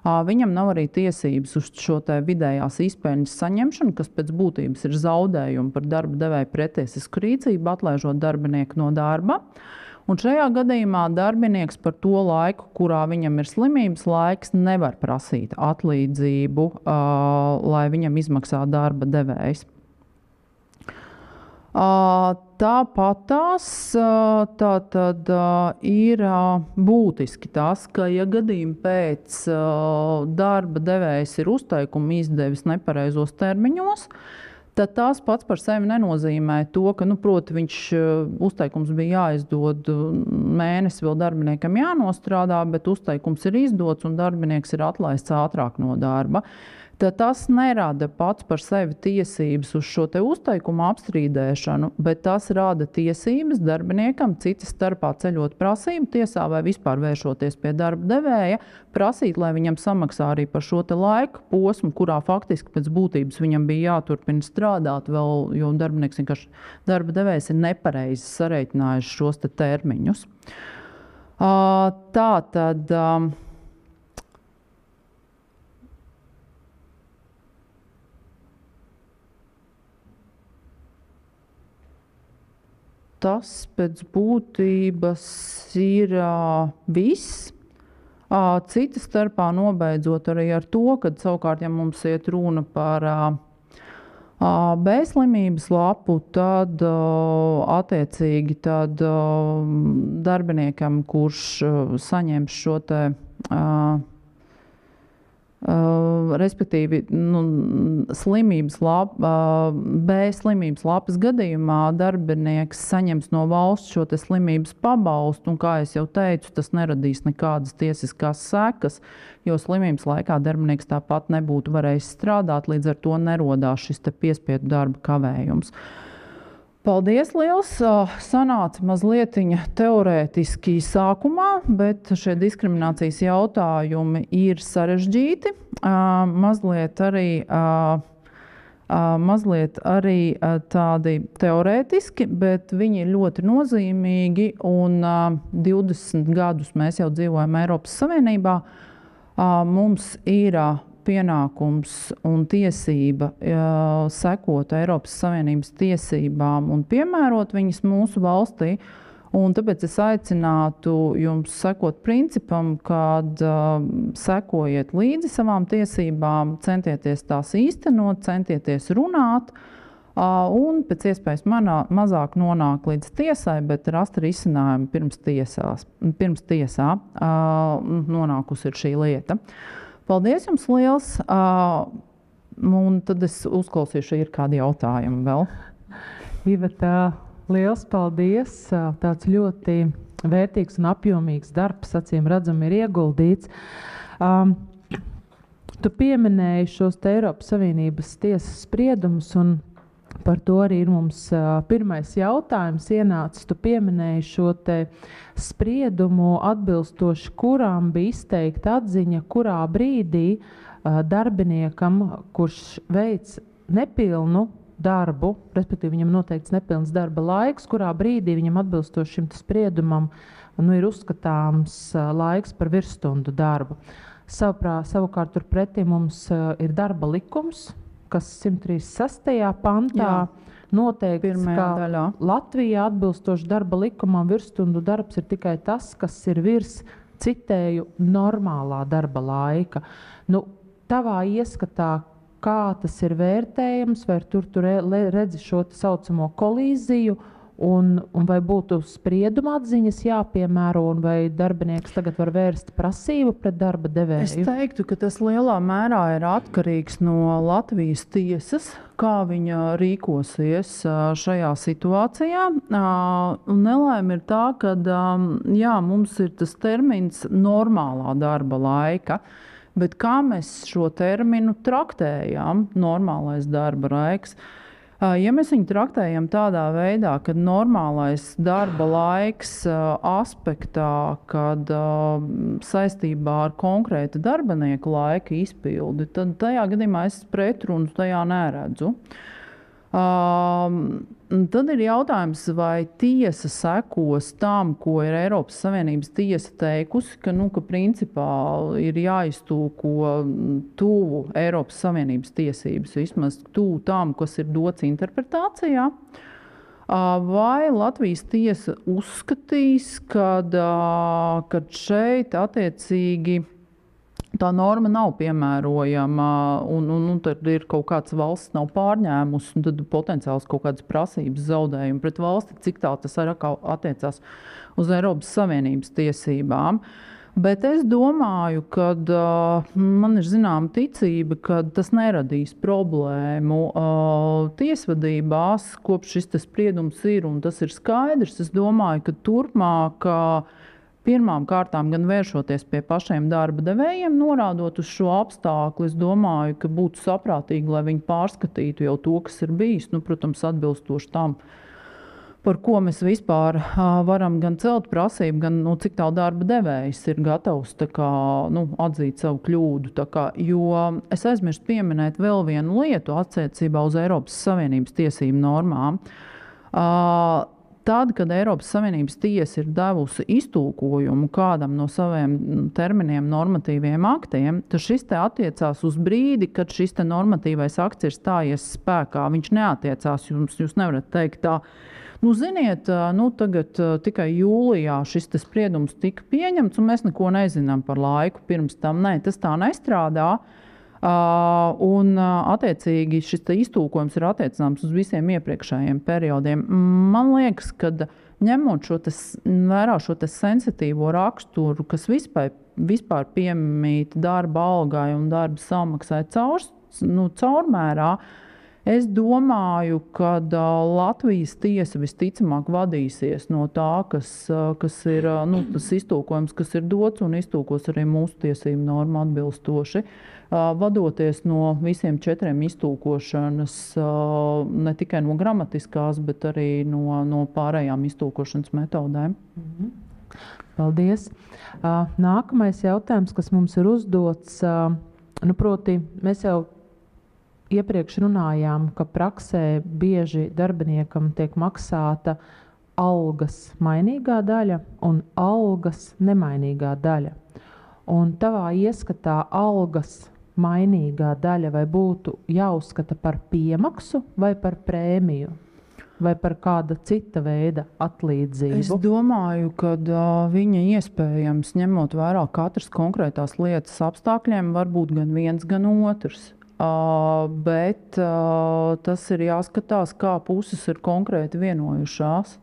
viņam nav arī tiesības uz šo te vidējās izpēļņas saņemšanu, kas pēc būtības ir zaudējumi par darba devēja pretiesisku rīcību, atlaižot darbinieku no darba. Un šajā gadījumā darbinieks par to laiku, kurā viņam ir slimības laiks, nevar prasīt atlīdzību, lai viņam izmaksā darba devējs. Tāpatās tātad ir būtiski tas, ka, ja gadījumi pēc darba devējs ir uzteikumu izdevis nepareizos termiņos, tad tās pats par sevi nenozīmē to, ka, proti, viņš uzteikums bija jāizdod mēnesi vēl darbiniekam jānostrādā, bet uzteikums ir izdots un darbinieks ir atlaists ātrāk no darba. Tad tas nerada pats par sevi tiesības uz šo te uzteikumu apstrīdēšanu, bet tas rada tiesības darbiniekam citas starpā ceļot prasību tiesā vai vispār vēršoties pie darba devēja, prasīt, lai viņam samaksā arī par šo te laika posmu, kurā faktiski pēc būtības viņam bija jāturpina strādāt vēl, jo darbinieks vienkārši darba devējs ir nepareizi sareiķinājis šos te termiņus. Tātad tas pēc būtības ir viss. Cita starpā nobeidzot arī ar to, kad savukārt, ja mums iet runa par B-slimības lapu, tad attiecīgi tad darbiniekam, kurš saņems šo te respektīvi, slimības B-slimības lapas gadījumā darbinieks saņems no valsts šo te slimības pabalstu, un, kā es jau teicu, tas neradīs nekādas tiesiskās sekas, jo slimības laikā darbinieks tāpat nebūtu varējis strādāt, līdz ar to nerodās šis te piespiedu darba kavējums. Paldies liels! Sanāca mazlietiņa teorētiski sākumā, bet šie diskriminācijas jautājumi ir sarežģīti, mazliet arī tādi teorētiski, bet viņi ir ļoti nozīmīgi, un 20 gadus mēs jau dzīvojam Eiropas Savienībā. Mums ir pienākums un tiesība sekot Eiropas Savienības tiesībām un piemērot viņas mūsu valstī. Un tāpēc es aicinātu jums sekot principam, kad sekojiet līdzi savām tiesībām, centieties tās īstenot, centieties runāt un pēc iespējas mazāk nonāk līdz tiesai, bet rast risinājumu pirms tiesā nonākusi ir šī lieta. Paldies jums liels, un tad es uzklausīšu, ja ir kādi jautājumi vēl. Iveta, liels paldies. Tāds ļoti vērtīgs un apjomīgs darbs, acīm redzam, ir ieguldīts. Tu pieminēji šos Eiropas Savienības tiesas spriedumus, un par to arī ir mums pirmais jautājums ienācis. Tu pieminēji šo te spriedumu, atbilstoši kurām bija izteikta atziņa, kurā brīdī darbiniekam, kurš veic nepilnu darbu, respektīvi viņam noteikts nepilns darba laiks, kurā brīdī viņam atbilstoši šim spriedumam ir uzskatāms laiks par virsstundu darbu. Savukārt turpretī mums ir darba likums, kas 136. pantā noteikts, ka Latvijā atbilstoši darba likumam virsstundu darbs ir tikai tas, kas ir virs, citēju, normālā darba laika. Tavā ieskatā, kā tas ir vērtējams, vai tur redzi šo saucamo kolīziju, un vai būtu sprieduma atziņas jāpiemēro, un vai darbinieks tagad var vērst prasību pret darba devēju? Es teiktu, ka tas lielā mērā ir atkarīgs no Latvijas tiesas, kā viņa rīkosies šajā situācijā. Un nelaime ir tā, ka mums ir tas termins normālā darba laika, bet kā mēs šo terminu traktējam, normālais darba laiks? Ja mēs viņu traktējam tādā veidā, ka normālais darba laiks aspektā, kad saistībā ar konkrēta darbinieka laika izpildi, tad tajā gadījumā es pretrunu tajā neredzu. Tad ir jautājums, vai tiesa sekos tam, ko ir Eiropas Savienības tiesa teikusi, ka principā ir jāiztūko tuvu Eiropas Savienības tiesības, vismaz tuvu tam, kas ir dots interpretācijā. Vai Latvijas tiesa uzskatīs, kad šeit attiecīgi tā norma nav piemērojama, un tad ir kaut kāds valsts nav pārņēmusi, un tad potenciāls kaut kādas prasības zaudējumi pret valsti, cik tā tas arī attiecās uz Eiropas Savienības tiesībām. Bet es domāju, ka man ir zināma ticība, ka tas neradīs problēmu tiesvedībās, kopš šis spriedums ir, un tas ir skaidrs. Es domāju, ka turpmāk pirmām kārtām gan vēršoties pie pašiem darba devējiem, norādot uz šo apstākli, es domāju, ka būtu saprātīgi, lai viņi pārskatītu jau to, kas ir bijis, protams, atbilstoši tam, par ko mēs vispār varam gan celt prasību, gan cik tā darba devējs ir gatavs atzīt savu kļūdu. Jo es aizmirstu pieminēt vēl vienu lietu attiecībā uz Eiropas Savienības tiesību normām. Tad, kad Eiropas Savienības tiesa ir devusi iztulkojumu kādam no saviem terminiem, normatīviem aktiem, tad šis te attiecās uz brīdi, kad šis te normatīvais akts ir stājies spēkā. Viņš neatiecās, jūs nevarat teikt tā. Ziniet, tagad tikai jūlijā šis te spriedums tika pieņemts, un mēs neko nezinām par laiku pirms tam. Nē, tas tā nestrādā. Un attiecīgi šis iztulkojums ir attiecināms uz visiem iepriekšējiem periodiem. Man liekas, ka ņemot vērā šo sensitīvo raksturu, kas vispār piemīt darba algai un darba samaksai caurmērā, es domāju, ka Latvijas tiesa visticamāk vadīsies no tā, kas ir tas iztulkojums, kas ir dots, un iztulkos arī mūsu tiesību normu atbilstoši. Vadoties no visiem 4 iztulkošanas, ne tikai no gramatiskās, bet arī no pārējām iztulkošanas metodēm. Paldies. Nākamais jautājums, kas mums ir uzdots, proti mēs jau iepriekš runājām, ka praksē bieži darbiniekam tiek maksāta algas mainīgā daļa un algas nemainīgā daļa. Un tavā ieskatā algas mainīgā daļa vai būtu jāuzskata par piemaksu vai par prēmiju? Vai par kāda cita veida atlīdzību? Es domāju, ka viņa iespējams, ņemot vērā katras konkrētās lietas apstākļiem, var būt gan viens, gan otrs. Bet tas ir jāskatās, kā puses ir konkrēti vienojušās.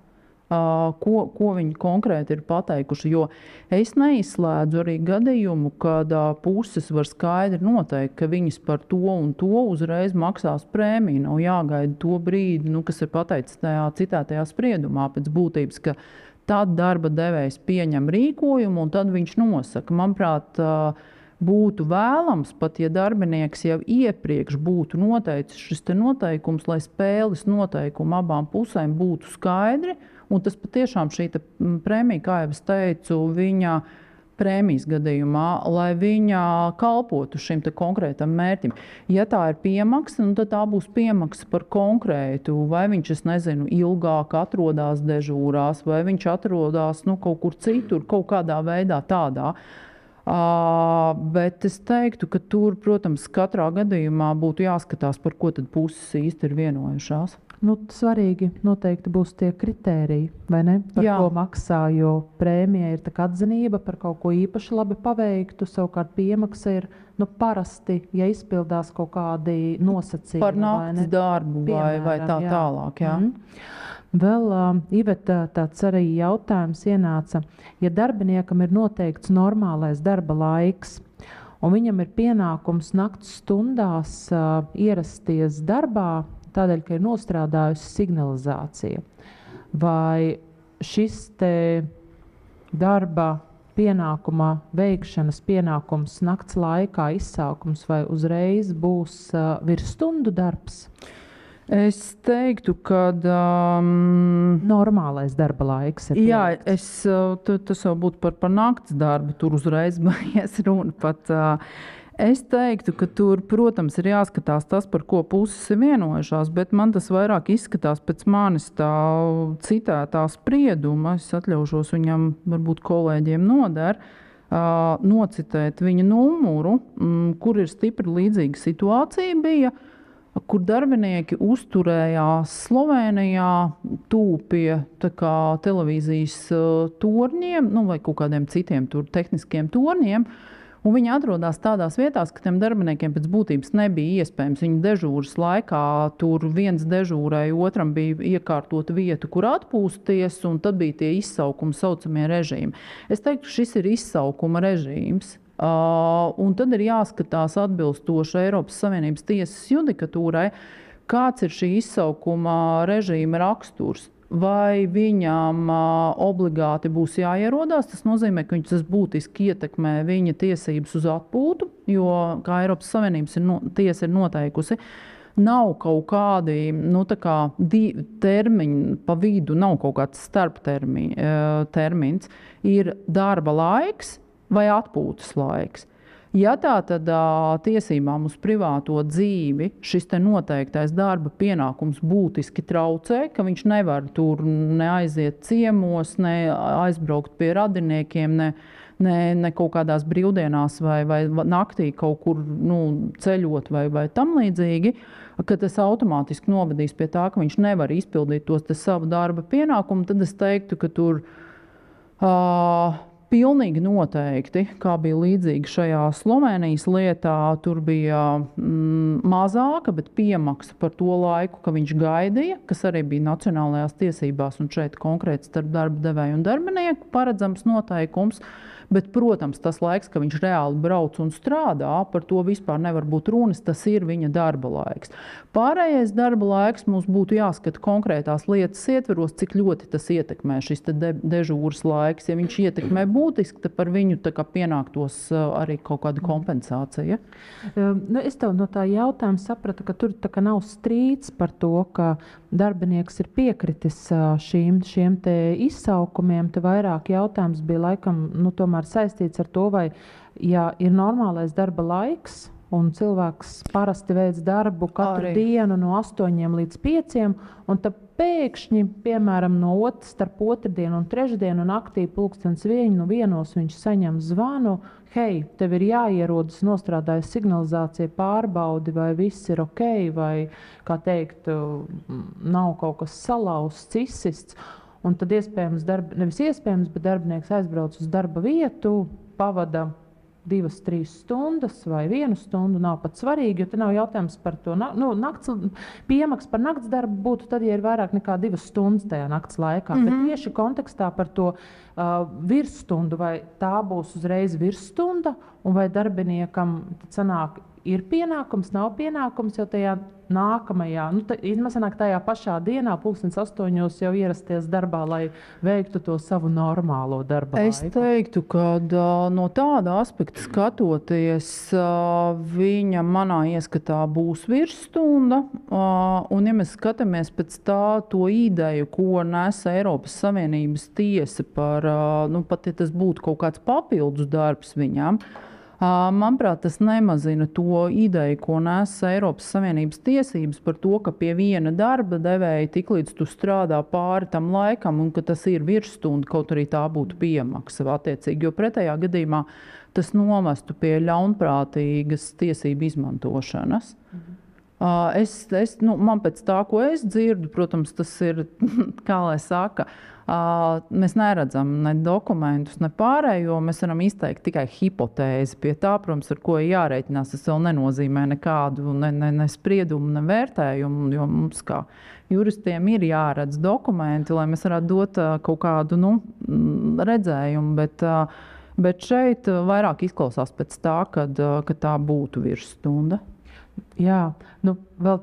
Ko viņi konkrēti ir pateikuši. Jo es neizslēdzu arī gadījumu, kad puses var skaidri noteikt, ka viņas par to un to uzreiz maksās prēmiju. Nav jāgaida to brīdi, kas ir pateicis tajā citētajā spriedumā pēc būtības, ka tad darba devējs pieņem rīkojumu un tad viņš nosaka. Manuprāt, būtu vēlams, pat ja darbinieks jau iepriekš būtu noteicis šis noteikums, lai spēles noteikumi abām pusēm būtu skaidri. Un tas patiešām šī prēmija, kā jau es teicu, viņa prēmijas gadījumā, lai viņa kalpotu šim te konkrētam mērķim. Ja tā ir piemaksa, tad tā būs piemaksa par konkrētu, vai viņš, es nezinu, ilgāk atrodas dežūrās, vai viņš atrodas kaut kur citur, kaut kādā veidā tādā. Bet es teiktu, ka tur, protams, katrā gadījumā būtu jāskatās, par ko tad puses īsti ir vienojušās. Svarīgi noteikti būs tie kritēriji, vai ne? Par ko maksā, jo prēmija ir tā kā atzinība par kaut ko īpaši labi paveiktu, savukārt piemaksa ir parasti, ja izpildās kaut kādi nosacījumi. Par nakts darbu vai tā tālāk, jā. Vēl, Iveta, tāds arī jautājums ienāca, ja darbiniekam ir noteikts normālais darba laiks, un viņam ir pienākums nakts stundās ierasties darbā, tādēļ, ka ir nostrādājusi signalizācija. Vai šis te darba pienākuma veikšanas pienākums nakts laikā izsaukums vai uzreiz būs virsstundu darbs? Es teiktu, ka normālais darba laiks ir. Jā, tas jau būtu par nakts darbu, tur uzreiz ies runa pat. Es teiktu, ka tur, protams, ir jāskatās tas, par ko puses ir vienojušās, bet man tas vairāk izskatās pēc manis tā citētā sprieduma. Es atļaušos viņam, varbūt kolēģiem noder, nocitēt viņa numuru, kur ir stipri līdzīga situācija bija, kur darbinieki uzturējās Slovenijā tūpie televīzijas torņiem, vai kaut kādiem citiem tur tehniskiem torņiem. Un viņi atrodas tādās vietās, ka tiem darbiniekiem pēc būtības nebija iespējams. Viņa dežūras laikā tur viens dežūrēja, otram bija iekārtota vieta, kur atpūsties, un tad bija tie izsaukumi saucamie režīmi. Es teiktu, šis ir izsaukuma režīms. Un tad ir jāskatās atbilstoši Eiropas Savienības tiesas judikatūrai, kāds ir šī izsaukuma režīma raksturs. Vai viņam obligāti būs jāierodās, tas nozīmē, ka tas būtiski ietekmē viņa tiesības uz atpūtu, jo, kā Eiropas Savienības tiesa ir noteikusi, nav kaut kādi termiņi pa vidu, nav kaut kāds starptermins, ir darba laiks vai atpūtas laiks. Ja tā tad tiesībām uz privāto dzīvi šis te noteiktais darba pienākums būtiski traucē, ka viņš nevar tur neaiziet ciemos, ne aizbraukt pie radiniekiem, ne kaut kādās brīvdienās vai naktī kaut kur ceļot vai tam līdzīgi, ka tas automātiski novedīs pie tā, ka viņš nevar izpildīt tos savu darba pienākumu, tad es teiktu, ka tur pilnīgi noteikti, kā bija līdzīgi šajā Slovenijas lietā, tur bija mazāka, bet piemaksa par to laiku, ka viņš gaidīja, kas arī bija nacionālajās tiesībās un šeit konkrēti starp darba devēju un darbinieku paredzams noteikums. Bet, protams, tas laiks, ka viņš reāli brauc un strādā, par to vispār nevar būt runas, tas ir viņa darba laiks. Pārējais darba laiks mums būtu jāskata konkrētās lietas ietveros, cik ļoti tas ietekmē šis dežūras laiks. Ja viņš ietekmē būtiski, tad par viņu pienāktos arī kaut kāda kompensācija. Es tev no tā jautājuma sapratu, ka tur nav strīds par to, ka darbinieks ir piekritis šiem te izsaukumiem. Te vairāk jautājums bija laikam tomēr saistīts ar to, vai ja ir normālais darba laiks un cilvēks parasti veic darbu katru dienu no 8 līdz 5, un tad pēkšņi, piemēram, starp otrdienu un trešdienu naktī 1:01 viņš saņem zvanu, hei, tev ir jāierodas, nostrādājas signalizācija, pārbaudi, vai viss ir ok, vai, kā teikt, nav kaut kas salauzts, izsists. Un tad nevis iespējams, bet darbinieks aizbrauc uz darba vietu, pavada 2-3 stundas vai 1 stundu, nav pat svarīgi, jo te nav jautājums par to. Piemaks par nakts darbu būtu tad, ja ir vairāk nekā 2 stundas tajā nakts laikā. Bet tieši kontekstā par to virsstundu, vai tā būs uzreiz virsstunda, un vai darbiniekam sanāk ir pienākums, nav pienākums, jo tajā nākamajā, tajā pašā dienā, 8:00 jau ierasties darbā, lai veiktu to savu normālo darba laiku? Es teiktu, ka no tāda aspekta skatoties, viņa manā ieskatā būs virsstunda. Un, ja mēs skatāmies pēc to ideju, ko nes Eiropas Savienības tiesa par, pat ja tas būtu kaut kāds papildus darbs viņam, manuprāt, tas nemazina to ideju, ko nes Eiropas Savienības tiesības par to, ka pie viena darba devēja tiklīdz tu strādā pāri tam laikam un ka tas ir virsstunda, kaut arī tā būtu piemaksa attiecīgi, jo pretējā gadījumā tas novestu pie ļaunprātīgas tiesību izmantošanas. Man pēc tā, ko es dzirdu, protams, tas ir, kā lai saka, mēs neredzam ne dokumentus, ne pārējo, mēs varam izteikt tikai hipotēzi pie tā, protams, ar ko jārēķinās. Tas vēl nenozīmē nekādu ne spriedumu, ne vērtējumu, jo mums kā juristiem ir jāredz dokumenti, lai mēs varētu dot kaut kādu redzējumu, bet šeit vairāk izklausās pēc tā, ka tā būtu virsstunda. Jā, vēl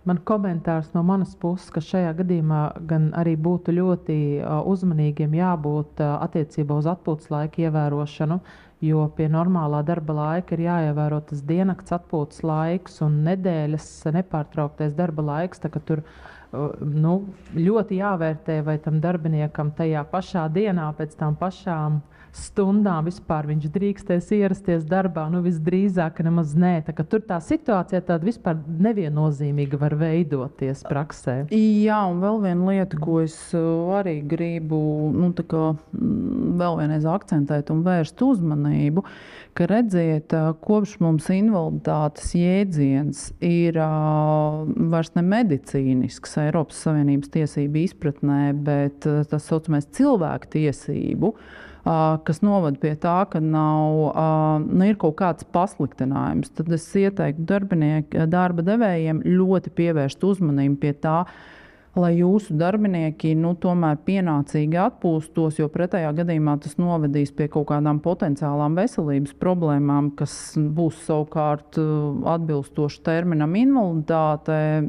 man komentārs no manas puses, ka šajā gadījumā gan arī būtu ļoti uzmanīgiem jābūt attiecībā uz atpūtas laika ievērošanu, jo pie normālā darba laika ir jāievēro tas diennakts atpūtas laiks un nedēļas nepārtrauktais darba laiks, tā ka tur ļoti jāvērtē, vai tam darbiniekam tajā pašā dienā pēc tām pašām stundām vispār viņš drīkstēs ierasties darbā, visdrīzāk nemaz nē. Tur tā situācija tāda vispār neviennozīmīga var veidoties praksē. Jā, un vēl viena lieta, ko es arī gribu vēl vienreiz akcentēt un vērst uzmanību, ka redziet, kopš mums invaliditātes jēdziens ir vairs ne medicīnisks Eiropas Savienības tiesību izpratnē, bet tas saucamais cilvēku tiesību, kas novada pie tā, ka ir kaut kāds pasliktinājums. Tad es ieteiktu darba devējiem ļoti pievērst uzmanību pie tā, lai jūsu darbinieki tomēr pienācīgi atpūstos, jo pretējā gadījumā tas novedīs pie kaut kādām potenciālām veselības problēmām, kas būs savukārt atbilstoši terminam invaliditāte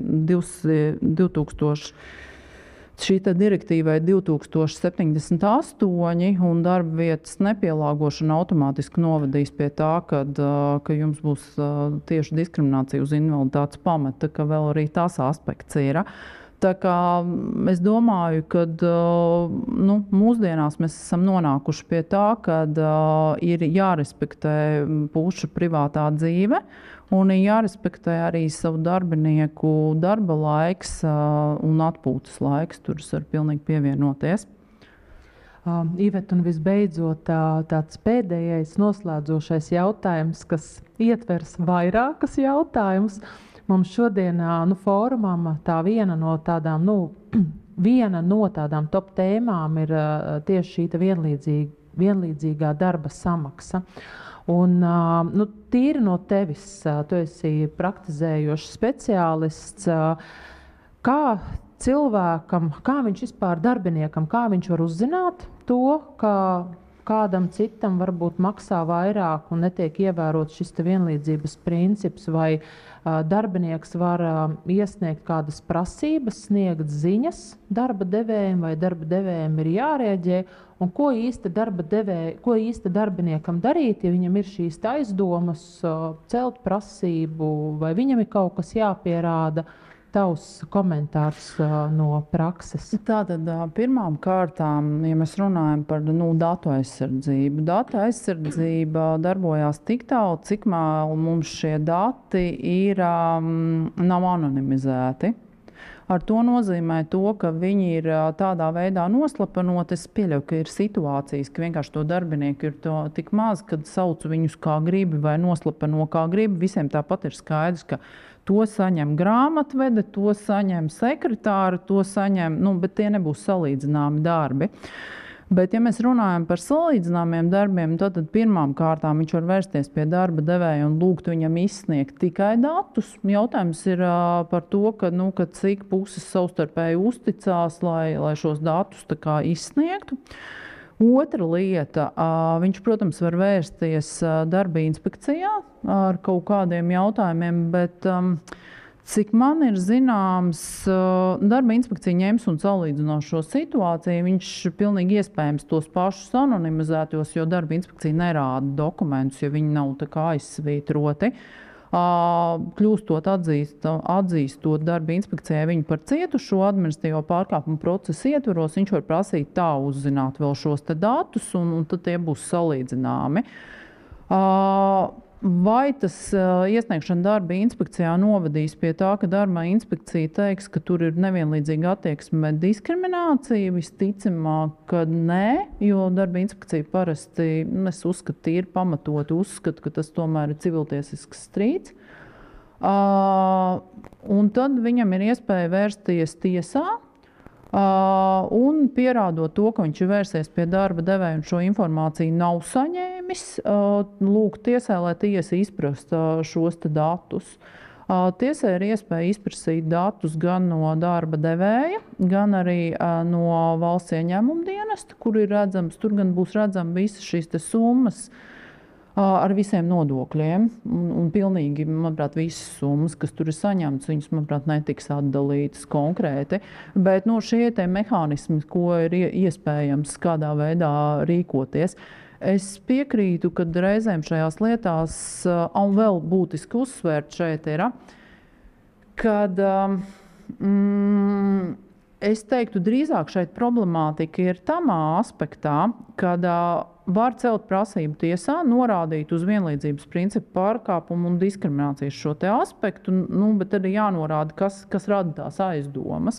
Šī direktīvai 2078 un darba vietas nepielāgošana automātiski novadīs pie tā, ka jums būs tieši diskriminācija uz invaliditātes pamata, ka vēl arī tās aspekts ir. Tā kā es domāju, ka mūsdienās mēs esam nonākuši pie tā, ka ir jārespektē pušu privātā dzīve un jārespektē arī savu darbinieku darba laiks un atpūtas laiks. Tur es varu pilnīgi pievienoties. Ivet, un visbeidzot tāds pēdējais noslēdzošais jautājums, kas ietvers vairākas jautājumus. Mums šodien fórumam viena no tādām top tēmām ir tieši šī vienlīdzīgā darba samaksa. Un, tīri no tevis, tu esi praktizējošs speciālists, kā cilvēkam, kā viņš vispār darbiniekam, kā viņš var uzzināt to, ka kādam citam varbūt maksā vairāk un netiek ievērots šis vienlīdzības princips, vai darbinieks var iesniegt kādas prasības, sniegt ziņas darba devējiem, vai darba devējiem ir jārēģē, un ko īsti darbiniekam darīt, ja viņam ir šīs aizdomas, celt prasību, vai viņam ir kaut kas jāpierāda. Tavs komentārs no prakses. Tātad pirmām kārtām, ja mēs runājam par datu aizsardzību. Data aizsardzība darbojās tik tālu, cik mums šie dati nav anonimizēti. Ar to nozīmē to, ka viņi ir tādā veidā noslapenoti. Es pieļauju, ka ir situācijas, ka vienkārši to darbinieku ir tik maz, kad sauc viņus kā gribi vai noslapeno kā gribi. Visiem tāpat ir skaidrs, ka to saņem grāmatvede, to saņem sekretāri, to saņem, bet tie nebūs salīdzināmi darbi. Bet, ja mēs runājam par salīdzināmiem darbiem, tad pirmām kārtām viņš var vērsties pie darba devēja un lūgt viņam izsniegt tikai datus. Jautājums ir par to, ka cik puses savstarpēji uzticās, lai šos datus izsniegtu. Otra lieta, viņš, protams, var vērsties darba inspekcijā ar kaut kādiem jautājumiem, bet cik man ir zināms, darba inspekcija ņems un salīdzinās šo situāciju. Viņš pilnīgi iespējams tos pašus anonimizētos, jo darba inspekcija nerāda dokumentus, jo viņi nav tā kā aizsvītroti. Kļūstot atzīstot darba inspekcijai viņu par cietušo administratīvo pārkāpumu procesu ietvaros, viņš var prasīt tā uzzināt vēl šos te datus, un tad tie būs salīdzināmi. Vai tas iesniegšana darba inspekcijā novadīs pie tā, ka darba inspekcija teiks, ka tur ir nevienlīdzīga attieksme, diskriminācija? Visticamāk, ka nē, jo darba inspekcija parasti, es uzskatu, ir pamatot uzskatu, ka tas tomēr ir civiltiesisks strīds. Un tad viņam ir iespēja vērsties tiesā, un pierādot to, ka viņš ir vērsies pie darba devēja un šo informāciju nav saņēmis, lūgt tiesai, lai tiesa izprast šos te datus. Tiesai ir iespēja izprasīt datus gan no darba devēja, gan arī no valsts ieņēmuma dienesta, kur ir redzams, tur gan būs redzama visas šīs te summas ar visiem nodokļiem, un pilnīgi, manuprāt, visas summas, kas tur ir saņemtas, viņas, manuprāt, netiks atdalītas konkrēti, bet šie te mehānismi, ko ir iespējams kādā veidā rīkoties. Es piekrītu, ka reizēm šajās lietās, un vēl būtiski uzsvērt šeit ir, kad es teiktu, drīzāk šeit problemātika ir tamā aspektā, kad var celt prasību tiesā, norādīt uz vienlīdzības principu pārkāpumu un diskriminācijas šo te aspektu, bet tad ir jānorāda, kas rada tās aizdomas.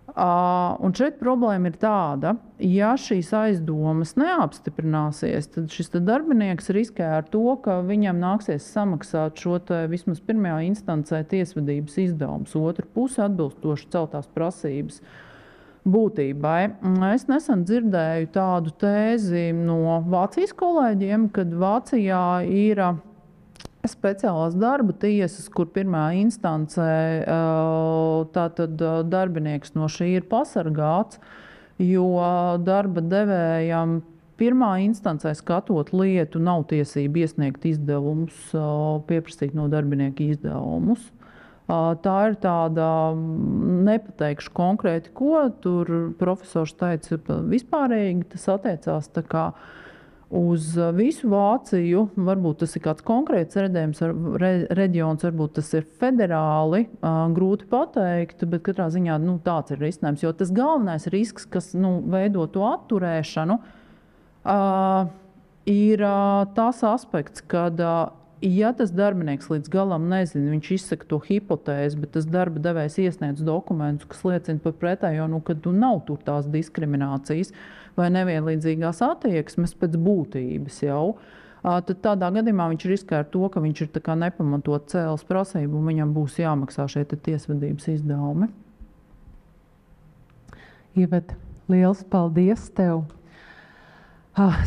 Un šeit problēma ir tāda, ja šīs aizdomas neapstiprināsies, tad šis darbinieks riskē ar to, ka viņam nāksies samaksāt šo te vismaz pirmajā instancē tiesvedības izdevumus, otru pusi atbilstoši celtās prasības būtībai. Es nesen dzirdēju tādu tēzi no Vācijas kolēģiem, kad Vācijā ir speciālās darba tiesas, kur pirmā instancē tātad darbinieks no šī ir pasargāts, jo darba devējam pirmā instancē skatot lietu nav tiesība iesniegt izdevumus, pieprasīt no darbinieka izdevumus. Tā ir tāda, nepateikšu konkrēti, ko tur profesors teica vispārīgi, tas attiecās tā kā uz visu Vāciju, varbūt tas ir kāds konkrēts reģions, varbūt tas ir federāli, grūti pateikt, bet katrā ziņā tāds ir risinājums, jo tas galvenais risks, kas veido to atturēšanu, ir tas aspekts, kad ja tas darbinieks līdz galam nezina, viņš izsaka to hipotēzi, bet tas darba devējs iesniedz dokumentus, kas liecina par pretējo, kad nav tur tās diskriminācijas vai nevienlīdzīgās attieksmes pēc būtības jau, tad tādā gadījumā viņš riskē ar to, ka viņš ir tā kā nepamatot cēles prasību un viņam būs jāmaksā šie tiesvedības izdevumi. Ivet, liels paldies tev!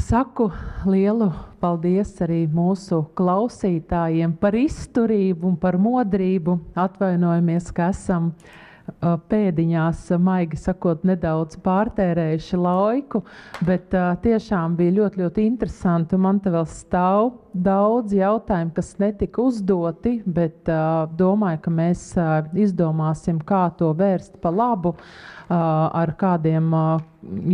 Saku lielu paldies arī mūsu klausītājiem par izturību un par modrību. Atvainojamies, ka esam pēdiņās, maigi sakot, nedaudz pārtērējuši laiku, bet tiešām bija ļoti, ļoti interesanti. Man te vēl stāv daudz jautājumu, kas netika uzdoti, bet domāju, ka mēs izdomāsim, kā to vērst pa labu, ar kādiem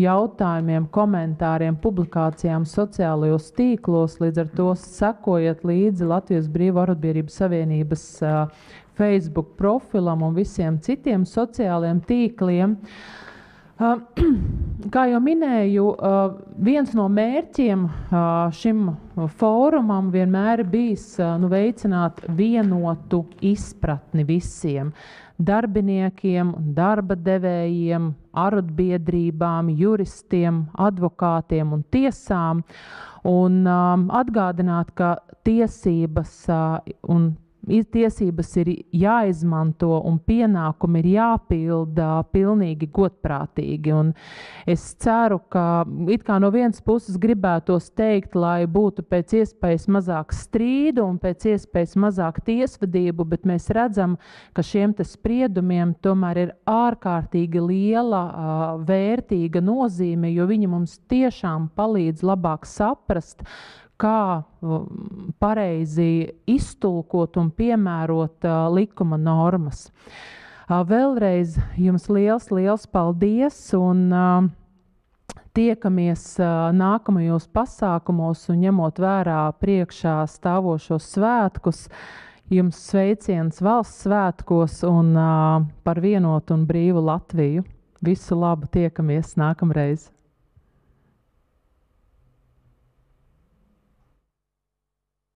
jautājumiem, komentāriem, publikācijām sociālajos tīklos. Līdz ar to sekojiet līdzi Latvijas Brīvo arotbiedrību savienības Facebook profilam un visiem citiem sociālajiem tīkliem. Kā jau minēju, viens no mērķiem šim fórumam vienmēr bijis veicināt vienotu izpratni visiem darbiniekiem, darba devējiem, arotbiedrībām, juristiem, advokātiem un tiesām, un atgādināt, ka tiesības un tiesības ir jāizmanto un pienākumi ir jāpilda pilnīgi godprātīgi. Un es ceru, ka it kā no vienas puses gribētos teikt, lai būtu pēc iespējas mazāk strīdu un pēc iespējas mazāk tiesvedību, bet mēs redzam, ka šiem te spriedumiem tomēr ir ārkārtīgi liela vērtīga nozīme, jo viņi mums tiešām palīdz labāk saprast, kā pareizi iztulkot un piemērot likuma normas. Vēlreiz jums liels paldies un tiekamies nākamajos pasākumos un ņemot vērā priekšā stāvošos svētkus. Jums sveiciens valsts svētkos un par vienotu un brīvu Latviju. Visu labu, tiekamies nākamreiz!